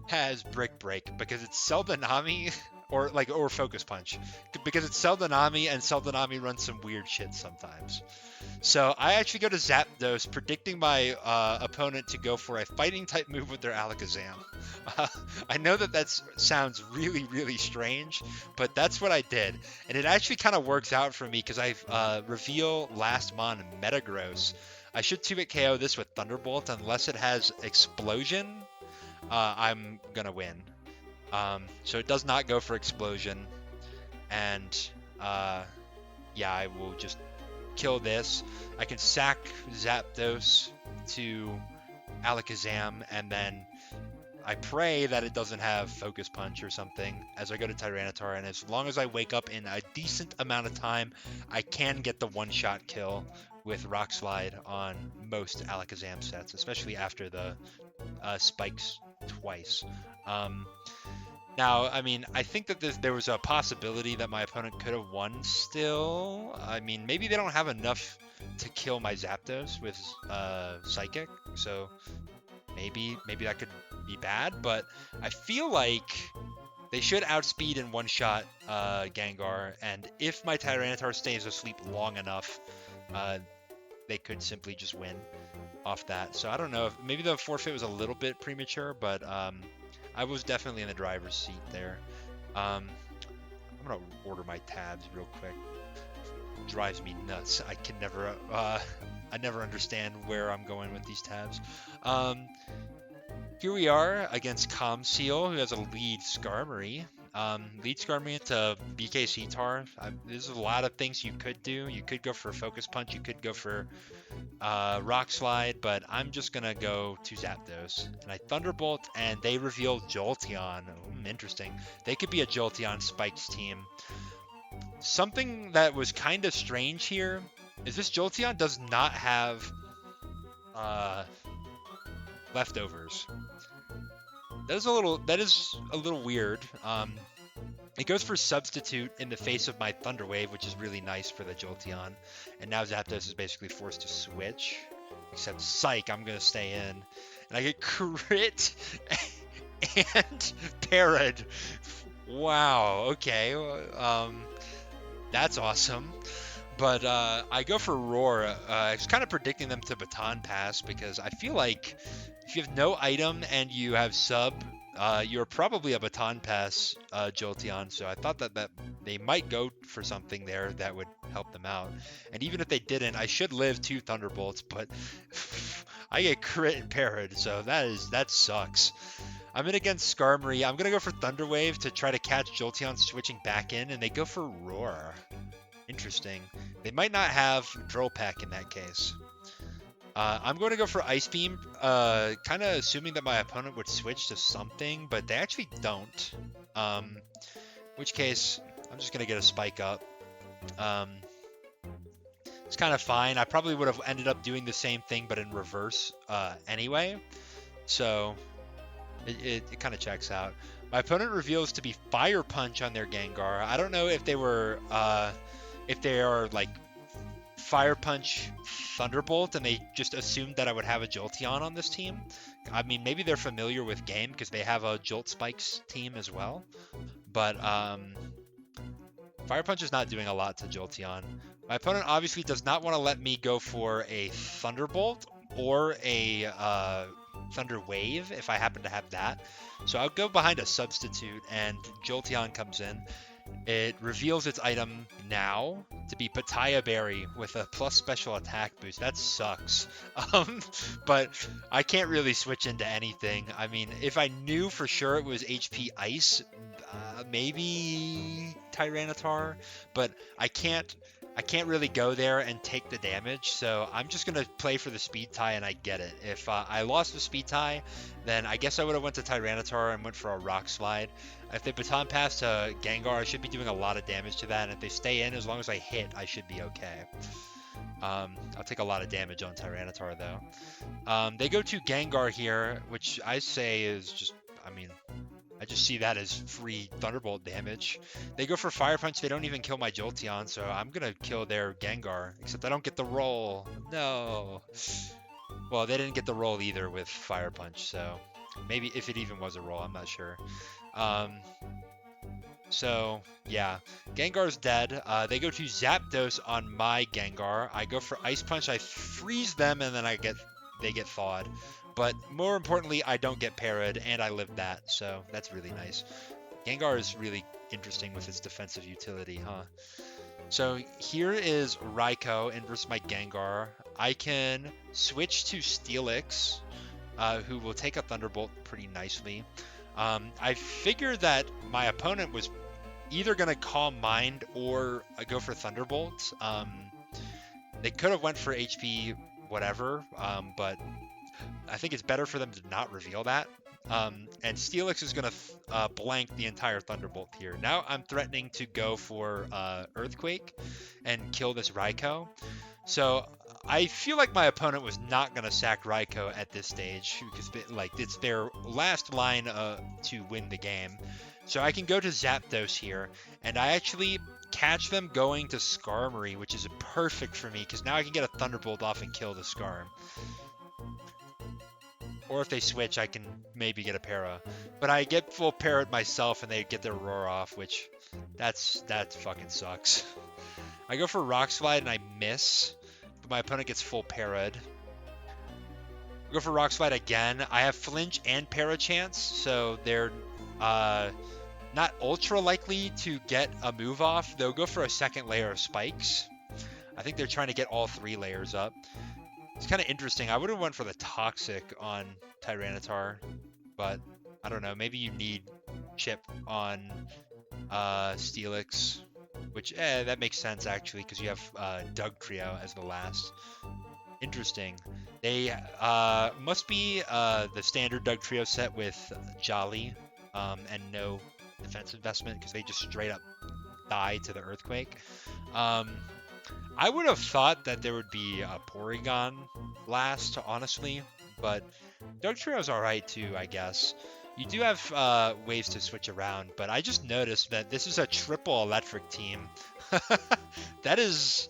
Speaker 1: has Brick Break because it's Seldenami or Focus Punch, because it's Seldenami, and Seldenami runs some weird shit sometimes. So I actually go to Zapdos, predicting my opponent to go for a fighting type move with their Alakazam. I know that sounds really, really strange, but that's what I did. And it actually kind of works out for me because I reveal Last Mon Metagross. I should 2-hit KO this with Thunderbolt unless it has Explosion. I'm going to win. So it does not go for Explosion. And yeah, I will just kill this. I can sack Zapdos to Alakazam, and then I pray that it doesn't have Focus Punch or something as I go to Tyranitar, and as long as I wake up in a decent amount of time, I can get the one-shot kill with Rock Slide on most Alakazam sets, especially after the spikes twice. Um, Now, I mean, I think that there was a possibility that my opponent could have won still. I mean, maybe they don't have enough to kill my Zapdos with Psychic, so maybe that could be bad, but I feel like they should outspeed and one-shot Gengar, and if my Tyranitar stays asleep long enough, they could simply just win off that. So I don't know, if maybe the forfeit was a little bit premature, but I was definitely in the driver's seat there. I'm gonna order my tabs real quick. Drives me nuts. I can never, I never understand where I'm going with these tabs. Here we are against Comseal, who has a lead Skarmory. Lead Skarmory into BKC Tar. There's a lot of things you could do. You could go for Focus Punch. You could go for Rock Slide, but I'm just gonna go to Zapdos. And I Thunderbolt, and they reveal Jolteon. Interesting. They could be a Jolteon Spikes team. Something that was kind of strange here is this Jolteon does not have leftovers. That is a little weird. It goes for Substitute in the face of my Thunder Wave, which is really nice for the Jolteon. And now Zapdos is basically forced to switch. Except Psych, I'm going to stay in. And I get Crit and Parrot. Wow, okay. That's awesome. But I go for Roar. I was kind of predicting them to Baton Pass because I feel like if you have no item and you have sub, you're probably a Baton Pass Jolteon. So I thought that they might go for something there that would help them out. And even if they didn't, I should live 2 Thunderbolts, but I get Crit and Parrot, so that sucks. I'm in against Skarmory. I'm going to go for Thunder Wave to try to catch Jolteon switching back in, and they go for Roar. Interesting. They might not have Drill Peck in that case. I'm going to go for Ice Beam, kind of assuming that my opponent would switch to something, but they actually don't. In which case, I'm just going to get a Spike up. It's kind of fine. I probably would have ended up doing the same thing, but in reverse anyway. So it kind of checks out. My opponent reveals to be Fire Punch on their Gengar. I don't know if they were, if they are like Fire Punch Thunderbolt and they just assumed that I would have a Jolteon on this team. I mean, maybe they're familiar with game because they have a Jolt Spikes team as well. But Fire Punch is not doing a lot to Jolteon. My opponent obviously does not want to let me go for a Thunderbolt or a Thunder Wave if I happen to have that. So I'll go behind a Substitute and Jolteon comes in. It reveals its item now to be Pataya Berry with a plus special attack boost. That sucks. But I can't really switch into anything. I mean, if I knew for sure it was HP Ice, maybe Tyranitar, but I can't really go there and take the damage, so I'm just going to play for the speed tie and I get it. If I lost the speed tie, then I guess I would have went to Tyranitar and went for a Rock Slide. If they Baton Pass to Gengar, I should be doing a lot of damage to that, and if they stay in, as long as I hit, I should be okay. I'll take a lot of damage on Tyranitar, though. They go to Gengar here, which I say is just, I mean, I just see that as free Thunderbolt damage. They go for Fire Punch. They don't even kill my Jolteon, so I'm going to kill their Gengar, except I don't get the roll. No. Well, they didn't get the roll either with Fire Punch, so maybe if it even was a roll, I'm not sure. So, yeah. Gengar's dead. They go to Zapdos on my Gengar. I go for Ice Punch. I freeze them, and then they get thawed. But more importantly, I don't get parried, and I live that, so that's really nice. Gengar is really interesting with its defensive utility, huh? So here is Raikou in versus my Gengar. I can switch to Steelix, who will take a Thunderbolt pretty nicely. I figured that my opponent was either going to Calm Mind or go for Thunderbolt. They could have went for HP whatever, but I think it's better for them to not reveal that. And Steelix is going to blank the entire Thunderbolt here. Now I'm threatening to go for Earthquake and kill this Raikou. So I feel like my opponent was not going to sack Raikou at this stage because like it's their last line to win the game. So I can go to Zapdos here, and I actually catch them going to Skarmory, which is perfect for me because now I can get a Thunderbolt off and kill the Skarm. Or if they switch, I can maybe get a Para. But I get full Parrot myself, and they get their Roar off, which that fucking sucks. I go for Rock Slide and I miss, but my opponent gets full Parrot. Go for Rock Slide again. I have Flinch and Para Chance, so they're not ultra likely to get a move off. They'll go for a second layer of spikes. I think they're trying to get all 3 layers up. It's kind of interesting. I would have went for the Toxic on Tyranitar, but I don't know. Maybe you need Chip on Steelix, which that makes sense actually because you have Dugtrio as the last. Interesting. They must be the standard Dugtrio set with Jolly and no defense investment because they just straight up die to the Earthquake. I would have thought that there would be a Porygon last, honestly, but Dugtrio's alright too, I guess. You do have ways to switch around, but I just noticed that this is a triple electric team. That is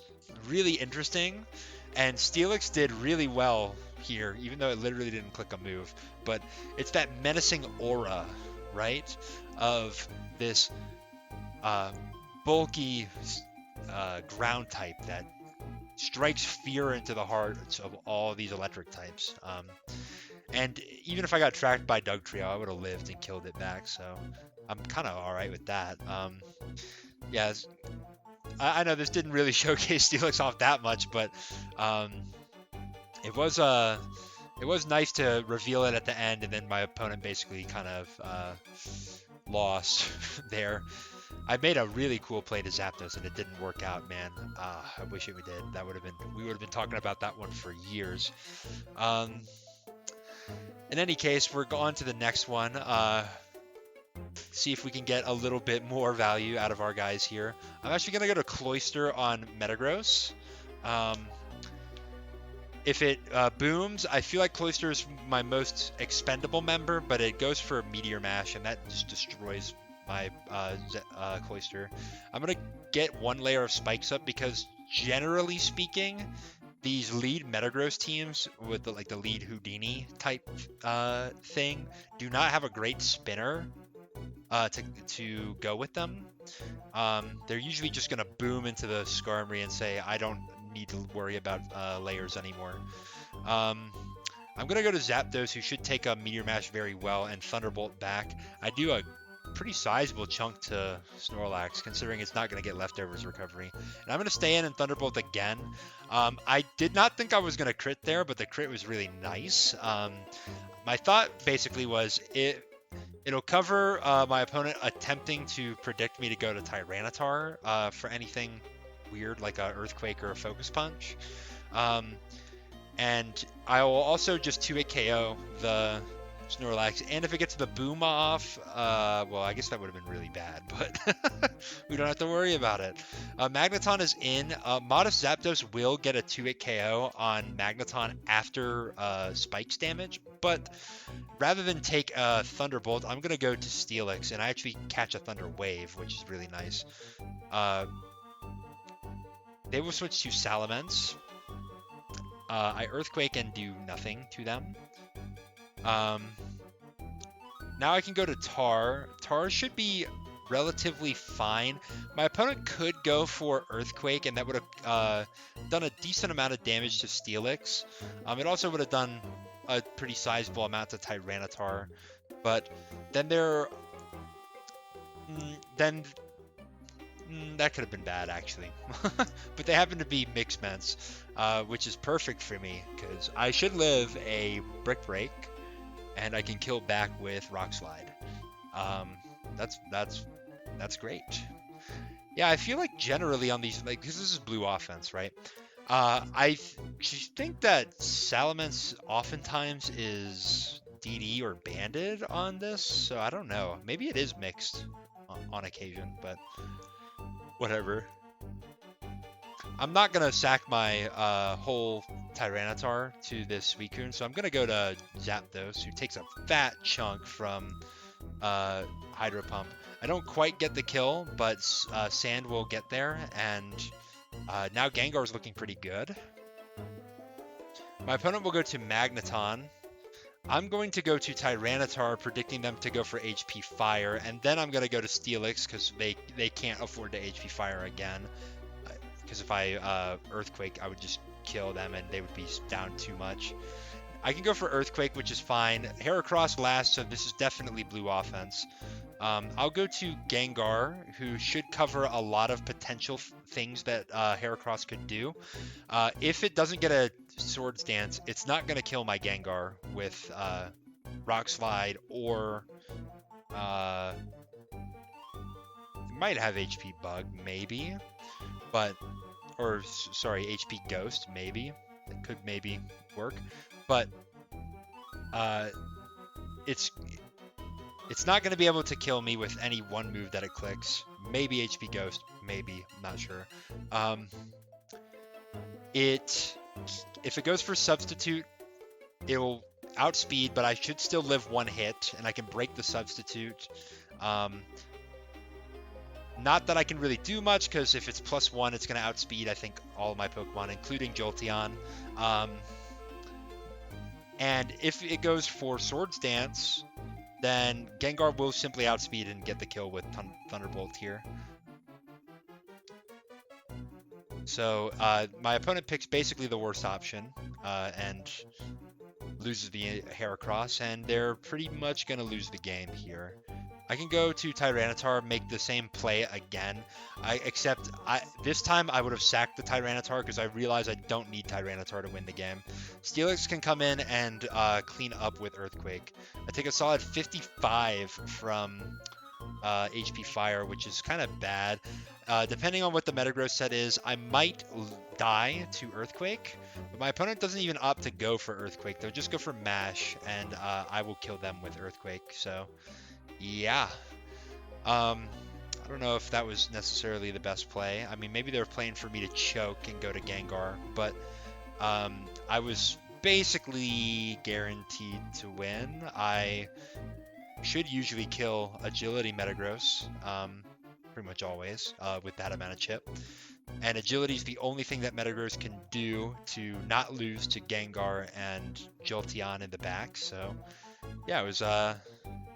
Speaker 1: really interesting, and Steelix did really well here, even though it literally didn't click a move. But it's that menacing aura, right, of this bulky ground type that strikes fear into the hearts of all these electric types. And even if I got tracked by Dugtrio, I would have lived and killed it back, so I'm kind of alright with that. Yeah, I know this didn't really showcase Steelix off that much, but it was nice to reveal it at the end, and then my opponent basically kind of lost there. I made a really cool play to Zapdos and it didn't work out, man. I wish it did. We would have been talking about that one for years. In any case, we're on to the next one. See if we can get a little bit more value out of our guys here. I'm actually going to go to Cloyster on Metagross. If it booms, I feel like Cloyster is my most expendable member, but it goes for Meteor Mash, and that just destroys my Cloyster. I'm going to get 1 layer of spikes up because, generally speaking, these lead Metagross teams with the lead Houdini type thing do not have a great spinner to go with them. They're usually just going to boom into the Skarmory and say, I don't need to worry about layers anymore. I'm going to go to Zapdos, who should take a Meteor Mash very well, and Thunderbolt back. I do a pretty sizable chunk to Snorlax, considering it's not going to get Leftovers recovery. And I'm going to stay in and Thunderbolt again. I did not think I was going to crit there, but the crit was really nice. My thought basically was it'll cover my opponent attempting to predict me to go to Tyranitar for anything weird like a Earthquake or a Focus Punch. And I will also just 2-hit KO the Snorlax, and if it gets the boom off, well, I guess that would have been really bad, but we don't have to worry about it. Magneton is in. Modest Zapdos will get a 2-hit KO on Magneton after Spikes damage, but rather than take a Thunderbolt, I'm going to go to Steelix, and I actually catch a Thunder Wave, which is really nice. They will switch to Salamence. I Earthquake and do nothing to them. Now I can go to Tar. Tar should be relatively fine. My opponent could go for Earthquake, and that would have done a decent amount of damage to Steelix. It also would have done a pretty sizable amount to Tyranitar, but then that could have been bad, actually. But they happen to be Mixed Ments, which is perfect for me, because I should live a Brick Break, and I can kill back with Rock Slide. That's great. Yeah, I feel like generally on these, like, because this is blue offense, right? think that Salamence oftentimes is DD or banded on this, so I don't know. Maybe it is mixed on occasion, but whatever. I'm not gonna sack my whole Tyranitar to this Suicune, so I'm gonna go to Zapdos, who takes a fat chunk from Hydro Pump. I don't quite get the kill, but Sand will get there, and now Gengar's looking pretty good. My opponent will go to Magneton. I'm going to go to Tyranitar, predicting them to go for HP Fire, and then I'm going to go to Steelix because they can't afford to HP Fire again. Because if I Earthquake, I would just kill them and they would be down too much. I can go for Earthquake, which is fine. Heracross last, so this is definitely blue offense. I'll go to Gengar, who should cover a lot of potential things that Heracross could do. If it doesn't get a Swords Dance, it's not going to kill my Gengar with Rock Slide or... it might have HP Bug, maybe. Or sorry, HP Ghost, maybe. It could maybe work. But it's not going to be able to kill me with any one move that it clicks. Maybe HP Ghost, maybe, I'm not sure. If it goes for Substitute, it'll outspeed, but I should still live one hit, and I can break the Substitute. Not that I can really do much, because if it's +1, it's going to outspeed, I think, all of my Pokemon, including Jolteon. And if it goes for Swords Dance, then Gengar will simply outspeed and get the kill with Thunderbolt here. So my opponent picks basically the worst option and loses the Heracross, and they're pretty much going to lose the game here. I can go to Tyranitar, make the same play again, except this time I would have sacked the Tyranitar because I realize I don't need Tyranitar to win the game. Steelix can come in and clean up with Earthquake. I take a solid 55 from HP Fire, which is kind of bad. Depending on what the Metagross set is, I might die to Earthquake, but my opponent doesn't even opt to go for Earthquake. They'll just go for Mash, and I will kill them with Earthquake, so... yeah. I don't know if that was necessarily the best play. I mean, maybe they were playing for me to choke and go to Gengar, but I was basically guaranteed to win. I should usually kill Agility Metagross, pretty much always, with that amount of chip. And Agility is the only thing that Metagross can do to not lose to Gengar and Jolteon in the back, so yeah, it was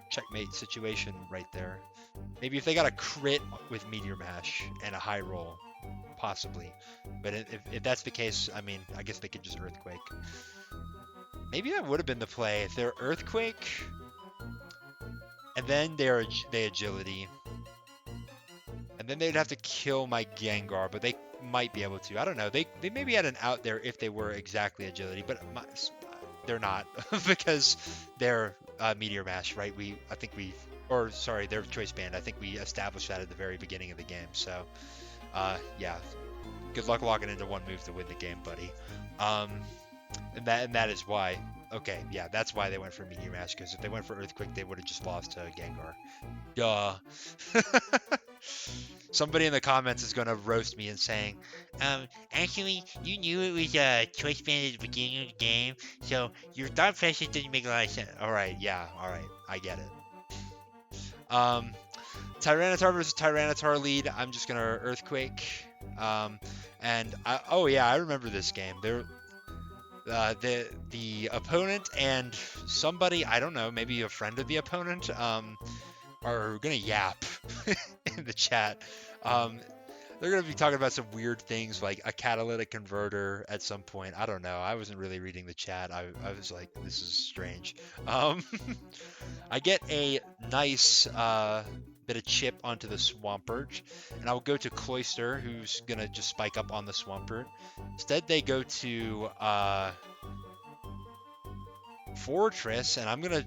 Speaker 1: checkmate situation right there. Maybe if they got a crit with Meteor Mash and a high roll, possibly. But if that's the case, I mean, I guess they could just Earthquake. Maybe that would have been the play. If they're Earthquake, and then they Agility, and then they'd have to kill my Gengar, but they might be able to. I don't know. They maybe had an out there if they were exactly Agility, but they're not because they're Meteor Mash, right? Their Choice Band. I think we established that at the very beginning of the game. So, yeah, good luck logging into one move to win the game, buddy. And that is why. Okay, yeah, that's why they went for Meteor Mash, because if they went for Earthquake, they would have just lost to Gengar. Duh. Somebody in the comments is going to roast me and saying, actually, you knew it was a Choice Band at the beginning of the game, so your thought process didn't make a lot of sense. Alright, yeah, alright, I get it. Tyranitar versus Tyranitar lead, I'm just going to Earthquake. I remember this game. The opponent and somebody, I don't know, maybe a friend of the opponent, are gonna yap in the chat. They're gonna be talking about some weird things like a catalytic converter at some point. I don't know. I wasn't really reading the chat. I was like, this is strange. I get a nice bit of chip onto the Swampert, and I'll go to Cloyster, who's gonna just spike up on the Swampert. Instead, they go to Fortress, and I'm gonna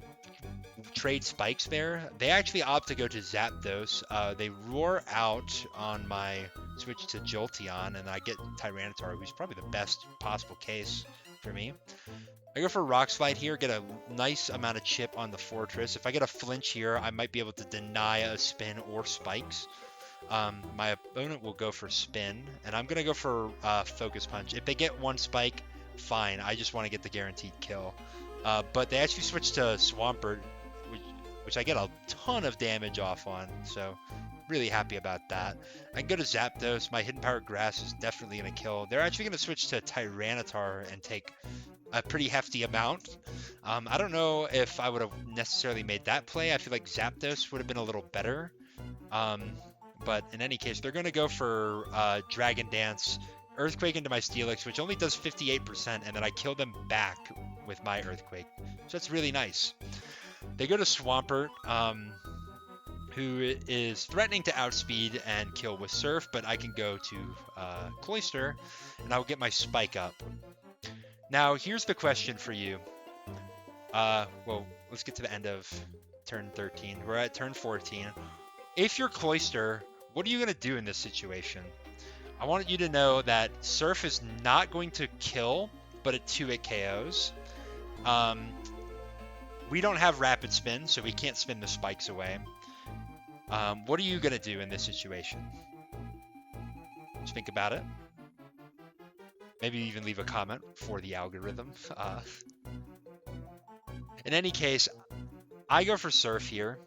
Speaker 1: trade spikes there. They actually opt to go to Zapdos. They roar out on my switch to Jolteon, and I get Tyranitar, who's probably the best possible case for me. I go for Rock Slide here, get a nice amount of chip on the Fortress. If I get a flinch here, I might be able to deny a spin or spikes. My opponent will go for spin, and I'm going to go for Focus Punch. If they get one spike, fine. I just want to get the guaranteed kill. But they actually switched to Swampert, which I get a ton of damage off on, so really happy about that. I can go to Zapdos. My Hidden Power Grass is definitely going to kill. They're actually going to switch to Tyranitar and take a pretty hefty amount. I don't know if I would have necessarily made that play. I feel like Zapdos would have been a little better. But in any case, they're going to go for Dragon Dance, Earthquake into my Steelix, which only does 58%, and then I kill them back with my Earthquake. So that's really nice. They go to Swampert, who is threatening to outspeed and kill with Surf, but I can go to Cloyster, and I'll get my Spike up. Now, here's the question for you. Well, let's get to the end of turn 13. We're at turn 14. If you're Cloyster, what are you going to do in this situation? I want you to know that Surf is not going to kill, but it 2-hit KOs. We don't have Rapid Spin, so we can't spin the spikes away. What are you going to do in this situation? Just think about it. Maybe even leave a comment for the algorithm. In any case, I go for Surf here,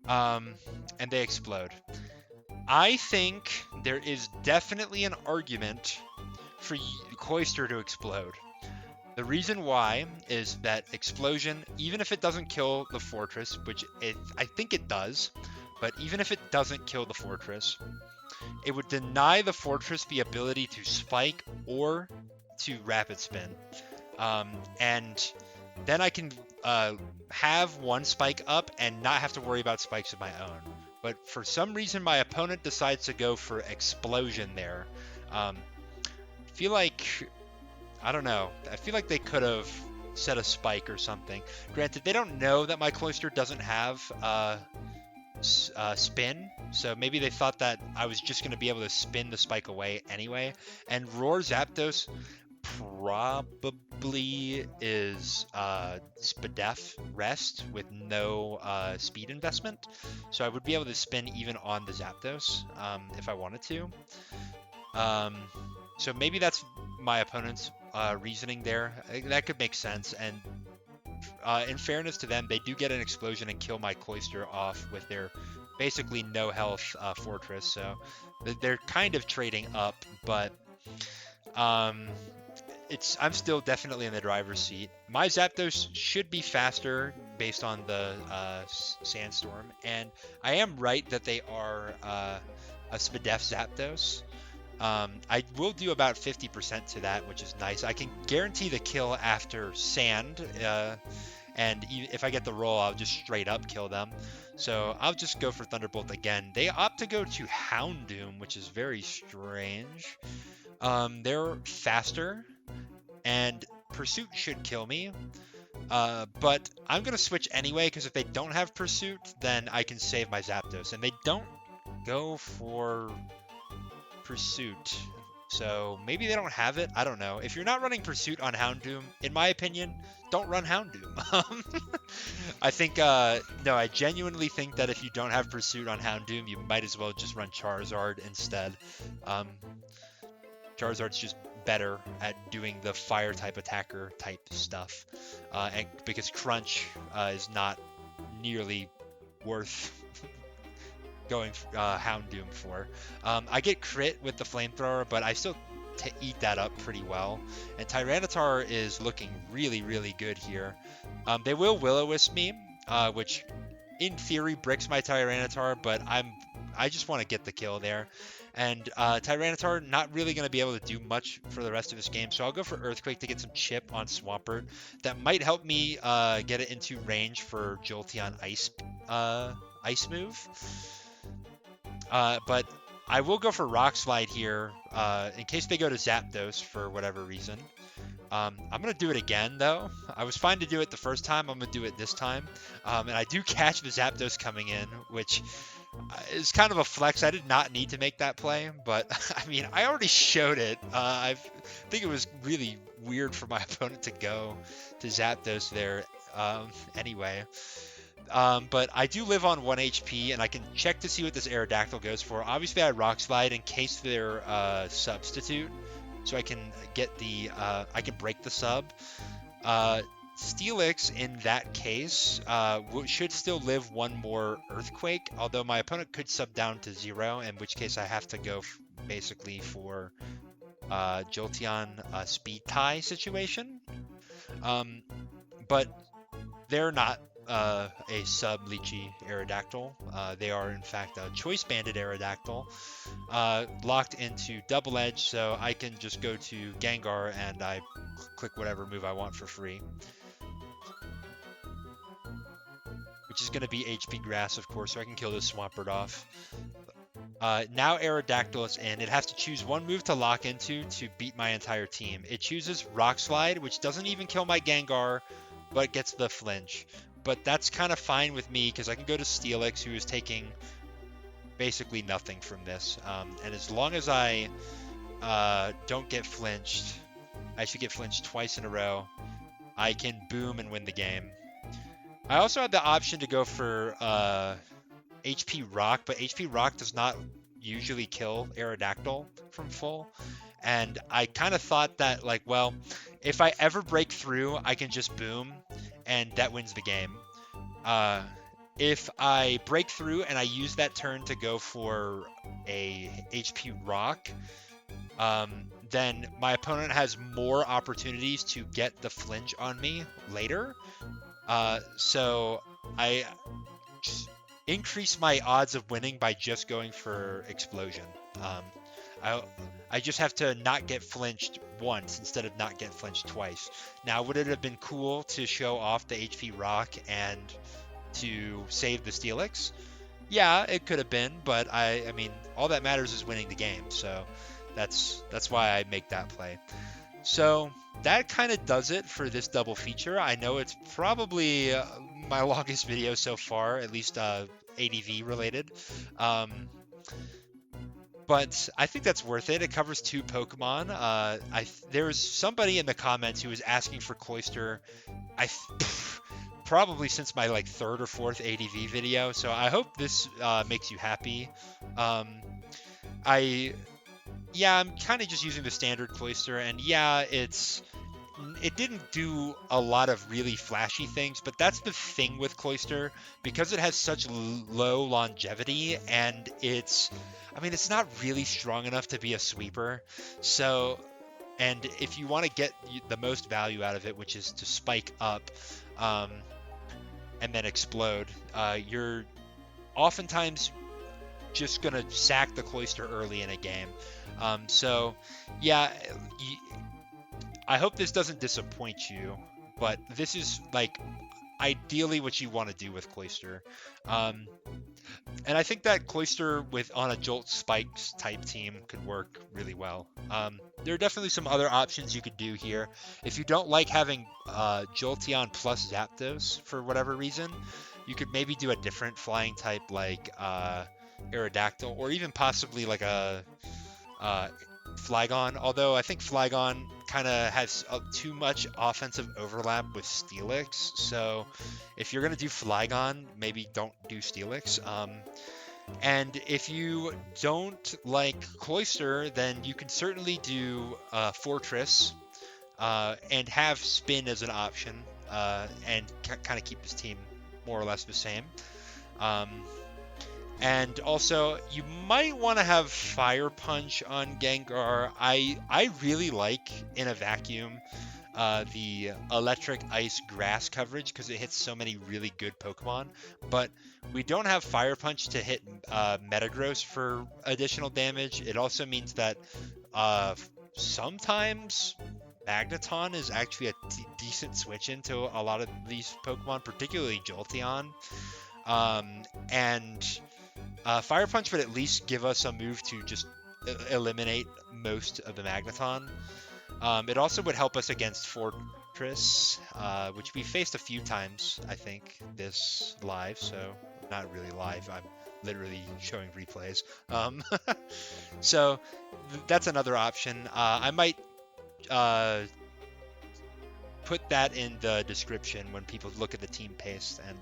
Speaker 1: and they explode. I think there is definitely an argument for Cloyster to explode. The reason why is that Explosion, even if it doesn't kill the Fortress, which I think it does, but even if it doesn't kill the Fortress, it would deny the Fortress the ability to spike or to Rapid Spin. And then I can have one spike up and not have to worry about spikes of my own. But for some reason, my opponent decides to go for Explosion there. Feel like, I don't know, I feel like they could have set a spike or something. Granted, they don't know that my Cloyster doesn't have spin, so maybe they thought that I was just going to be able to spin the spike away anyway. And Roar Zapdos probably is Spadef Rest with no speed investment, so I would be able to spin even on the Zapdos if I wanted to. So maybe that's my opponent's reasoning there. That could make sense, and in fairness to them, they do get an Explosion and kill my Cloyster off with their basically no health Fortress, so they're kind of trading up, but I'm still definitely in the driver's seat. My Zapdos should be faster based on the Sandstorm, and I am right that they are a Spadef Zapdos. I will do about 50% to that, which is nice. I can guarantee the kill after Sand, and if I get the roll, I'll just straight up kill them. So I'll just go for Thunderbolt again. They opt to go to Houndoom, which is very strange. They're faster, and Pursuit should kill me. But I'm going to switch anyway, because if they don't have Pursuit, then I can save my Zapdos. And they don't go for Pursuit, so maybe they don't have it. I don't know. If you're not running Pursuit on Houndoom, in my opinion, don't run Houndoom. I think, no, I genuinely think that if you don't have Pursuit on Houndoom, you might as well just run Charizard instead. Charizard's just better at doing the fire type attacker type stuff, and because Crunch is not nearly worth going Houndoom for. I get crit with the Flamethrower, but I still eat that up pretty well. And Tyranitar is looking really, really good here. They will Will-O-Wisp me, which in theory bricks my Tyranitar, but I just want to get the kill there. And Tyranitar not really going to be able to do much for the rest of this game, so I'll go for Earthquake to get some chip on Swampert. That might help me get it into range for Jolteon Ice move. But I will go for Rock Slide here in case they go to Zapdos for whatever reason. I'm going to do it again, though. I was fine to do it the first time. I'm going to do it this time. And I do catch the Zapdos coming in, which It's kind of a flex. I did not need to make that play, but I mean, I already showed it. I think it was really weird for my opponent to go to Zapdos there anyway. But I do live on 1 HP, and I can check to see what this Aerodactyl goes for. Obviously, I Rock Slide in case they're substitute, so I can get the I can break the sub. Steelix, in that case, should still live one more Earthquake, although my opponent could sub down to 0, in which case I have to go basically for Jolteon speed tie situation. But they're not a sub Lychee Aerodactyl. They are, in fact, a Choice Banded Aerodactyl locked into Double Edge, so I can just go to Gengar and I click whatever move I want for free. Which is going to be HP Grass, of course, so I can kill this Swampert off. Now Aerodactyl is in. It has to choose one move to lock into to beat my entire team. It chooses Rock Slide, which doesn't even kill my Gengar, but gets the flinch. But that's kind of fine with me, because I can go to Steelix, who is taking basically nothing from this. And as long as I don't get flinched, I should get flinched twice in a row, I can boom and win the game. I also had the option to go for HP Rock, but HP Rock does not usually kill Aerodactyl from full. And I kind of thought that, like, well, if I ever break through, I can just boom, and that wins the game. If I break through and I use that turn to go for a HP Rock, then my opponent has more opportunities to get the flinch on me later. So I increase my odds of winning by just going for Explosion. I just have to not get flinched once instead of not get flinched twice. Now, would it have been cool to show off the HP Rock and to save the Steelix? Yeah, it could have been, but I mean, all that matters is winning the game. So that's why I make that play. So that kind of does it for this double feature. I know it's probably my longest video so far, at least ADV related. But I think that's worth it. It covers 2 Pokemon. There was somebody in the comments who was asking for Cloyster, probably since my like 3rd or 4th ADV video. So I hope this makes you happy. Yeah, I'm kind of just using the standard Cloyster, and yeah, it didn't do a lot of really flashy things, but that's the thing with Cloyster, because it has such low longevity, and it's not really strong enough to be a sweeper. So, and if you want to get the most value out of it, which is to spike up and then explode, you're oftentimes just going to sack the Cloyster early in a game. So, yeah, I hope this doesn't disappoint you, but this is, like, ideally what you want to do with Cloyster. And I think that Cloyster on a Jolt Spikes type team could work really well. There are definitely some other options you could do here. If you don't like having Jolteon plus Zapdos for whatever reason, you could maybe do a different flying type like Aerodactyl, or even possibly like a Flygon, although I think Flygon kind of has too much offensive overlap with Steelix, so if you're going to do Flygon, maybe don't do Steelix. And if you don't like Cloyster, then you can certainly do Fortress and have Spin as an option, and kind of keep this team more or less the same. And also, you might want to have Fire Punch on Gengar. I really like, in a vacuum, the Electric, Ice, Grass coverage, because it hits so many really good Pokemon. But we don't have Fire Punch to hit Metagross for additional damage. It also means that sometimes Magneton is actually a decent switch into a lot of these Pokemon, particularly Jolteon. And Fire Punch would at least give us a move to just eliminate most of the Magneton. It also would help us against Fortress, which we faced a few times, I think, this live. So not really live. I'm literally showing replays. So that's another option. I might put that in the description when people look at the team paste, and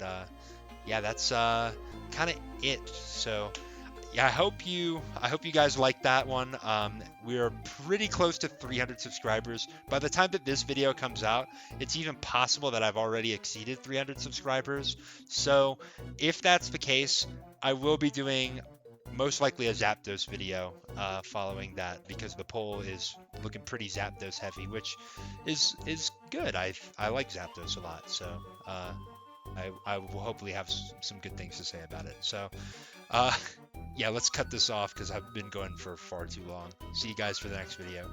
Speaker 1: yeah, that's kind of it. So yeah, I hope you guys like that one. We are pretty close to 300 subscribers. By the time that this video comes out, it's even possible that I've already exceeded 300 subscribers. So if that's the case, I will be doing most likely a Zapdos video following that, because the poll is looking pretty Zapdos heavy, which is good. I like Zapdos a lot, so I will hopefully have some good things to say about it. So uh, yeah, let's cut this off because I've been going for far too long. See you guys for the next video.